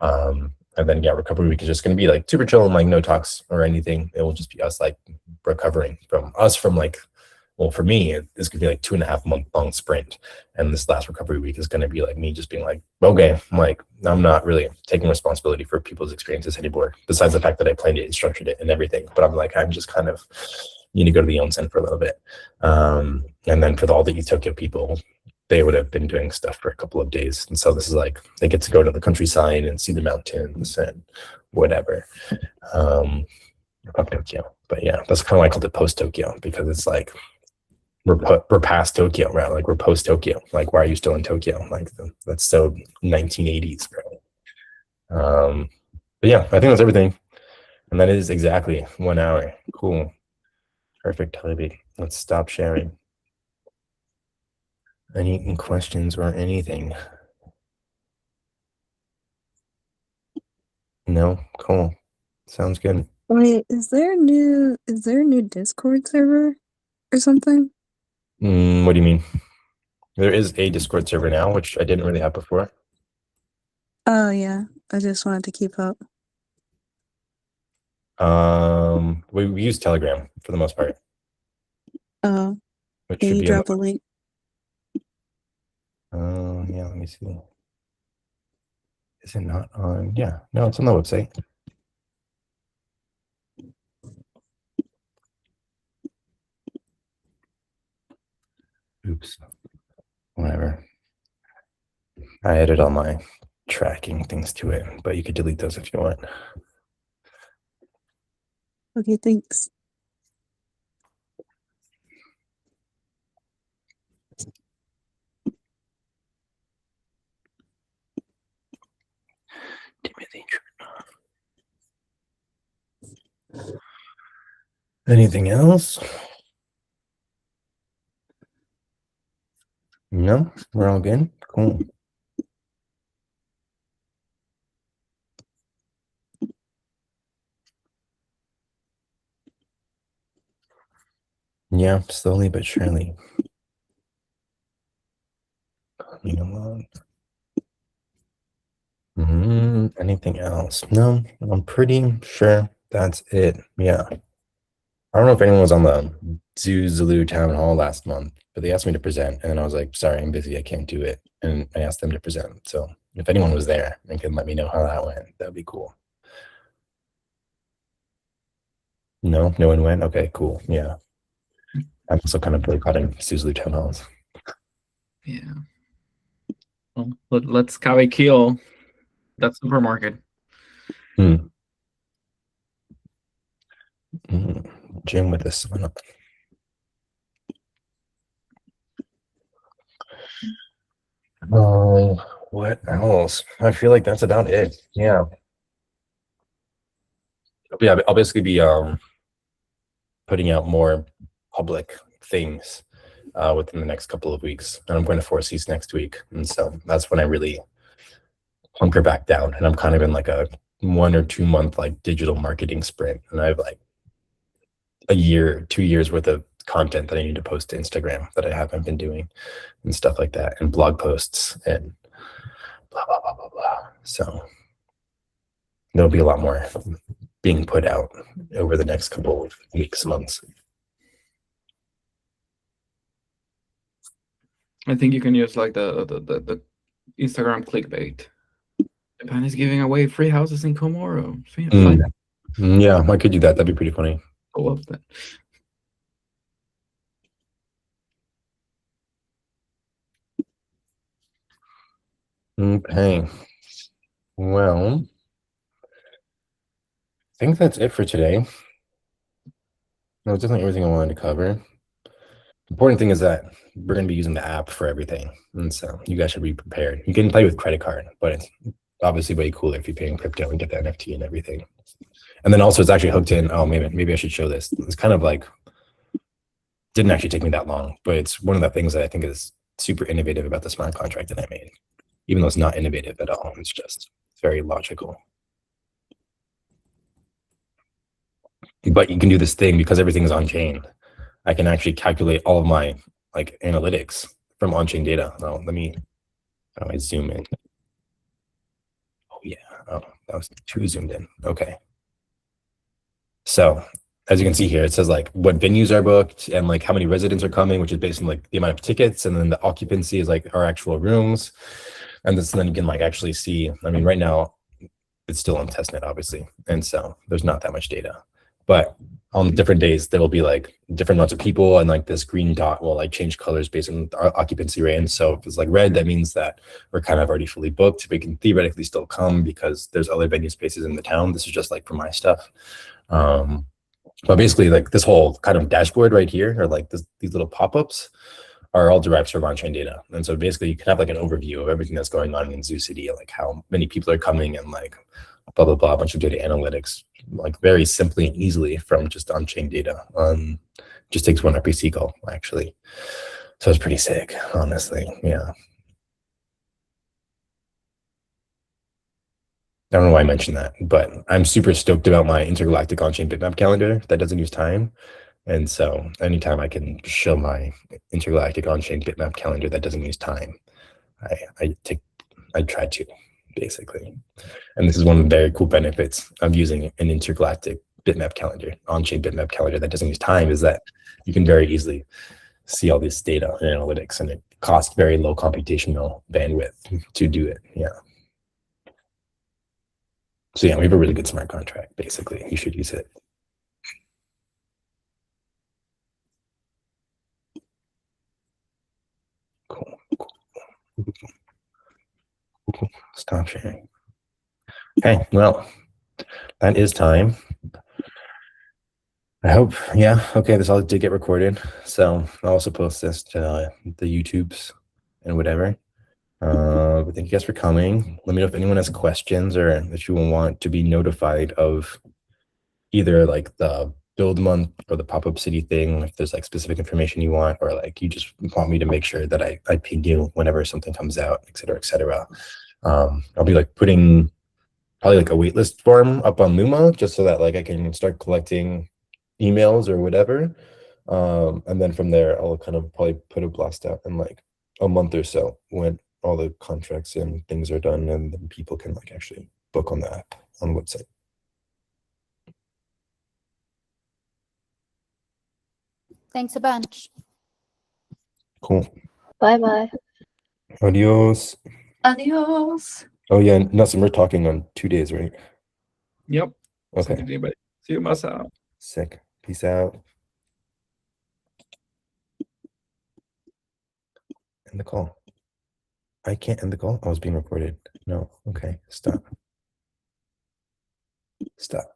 And then, yeah, Recovery Week is just going to be like super chill and like no talks or anything. It will just be us like recovering from like, well, for me, it's gonna be like 2.5 month long sprint. And this last recovery week is gonna be like me just being like, okay, I'm not really taking responsibility for people's experiences anymore, besides the fact that I planned it and structured it and everything. But I'm just kind of need to go to the onsen for a little bit. And then for all the ETH Tokyo people, they would have been doing stuff for a couple of days. And so this is like, they get to go to the countryside and see the mountains and whatever. Fuck Tokyo. But yeah, that's kind of why I called it post Tokyo, because it's like, we're past Tokyo, right? Like we're post Tokyo. Like, why are you still in Tokyo? Like that's so 1980s, bro. But yeah, I think that's everything. And that is exactly 1 hour. Cool. Perfect timing. Let's stop sharing. Any questions or anything? No? Cool. Sounds good. Wait, is there a new Discord server or something? What do you mean? There is a Discord server now, which I didn't really have before. Oh yeah, I just wanted to keep up. We use Telegram for the most part. Oh, Which can should you be drop a link? Yeah, let me see. Is it not on? Yeah, no, it's on the website. Oops. Whatever. I added all my tracking things to it, but you could delete those if you want. Okay, thanks. Timothy. Anything else? No, we're all good. Cool. Yeah, slowly but surely. Coming along. Anything else? No, I'm pretty sure that's it. Yeah. I don't know if anyone was on the ZuZulu town hall last month, but they asked me to present, and I was like, sorry, I'm busy, I can't do it. And I asked them to present. So if anyone was there and can let me know how that went, that'd be cool. No, no one went? Okay, cool. Yeah. I'm also kind of boycotting ZuZulu town halls. Yeah. Well, let's kill that supermarket. Gym with the sun up. What else? I feel like that's about it. Yeah. Yeah, I'll basically be putting out more public things within the next couple of weeks, and I'm going to Four Seas next week, and so that's when I really hunker back down. And I'm kind of in like a 1 or 2 month like digital marketing sprint, and I have like a year, 2 years worth of content that I need to post to Instagram that I haven't been doing, and stuff like that, and blog posts and blah blah blah blah blah. So there'll be a lot more being put out over the next couple of weeks, months. I think you can use like the Instagram clickbait. Japan is giving away free houses in Komoro. Yeah, I could do that. That'd be pretty funny. I love that. Okay. Well, I think that's it for today. That was definitely everything I wanted to cover. The important thing is that we're going to be using the app for everything. And so you guys should be prepared. You can play with credit card, but it's obviously way cooler if you pay in crypto and get the NFT and everything. And then also it's actually hooked in. Oh, maybe I should show this. It's kind of like, didn't actually take me that long, but it's one of the things that I think is super innovative about the smart contract that I made. Even though it's not innovative at all, it's just very logical. But you can do this thing because everything is on chain. I can actually calculate all of my like analytics from on-chain data. Oh, let me, how do I zoom in? Oh yeah, oh, that was too zoomed in. Okay. So as you can see here, it says like what venues are booked and like how many residents are coming, which is based on like the amount of tickets, and then the occupancy is like our actual rooms. And then you can like actually see, I mean, right now it's still on testnet, obviously. And so there's not that much data, but on different days, there will be like different amounts of people, and like this green dot will like change colors based on our occupancy rate. And so if it's like red, that means that we're kind of already fully booked. We can theoretically still come because there's other venue spaces in the town. This is just like for my stuff. But basically like this whole kind of dashboard right here, or like these little pop-ups are all derived from on-chain data. And so basically you can have like an overview of everything that's going on in ZuCity, like how many people are coming and like blah, blah, blah, a bunch of data analytics, like very simply and easily from just on-chain data. Just takes one RPC call, actually. So it's pretty sick, honestly. Yeah. I don't know why I mentioned that, but I'm super stoked about my intergalactic on-chain bitmap calendar that doesn't use time. And so anytime I can show my intergalactic on-chain bitmap calendar that doesn't use time, I try to, basically. And this is one of the very cool benefits of using an intergalactic bitmap calendar, on-chain bitmap calendar that doesn't use time, is that you can very easily see all this data and analytics, and it costs very low computational bandwidth to do it. Yeah. So yeah, we have a really good smart contract, basically. You should use it. Stop sharing. Okay, well, that is time. I hope, yeah, okay, this all did get recorded. So I'll also post this to the YouTubes and whatever. But thank you guys for coming. Let me know if anyone has questions or if you want to be notified of either like the build month or the pop-up city thing, if there's like specific information you want, or like you just want me to make sure that I ping you whenever something comes out, et cetera, et cetera. I'll be like putting probably like a waitlist form up on Luma just so that like I can start collecting emails or whatever. And then from there, I'll kind of probably put a blast out in like a month or so when all the contracts and things are done, and then people can like actually book on the app on the website. Thanks a bunch. Cool. Bye-bye. Adios. Adios. Oh yeah, Nelson, we're talking on 2 days, right? Yep. Okay. See you, Masa. Sick. Peace out. End the call. I can't end the call. I was being recorded. No. Okay. Stop. Stop.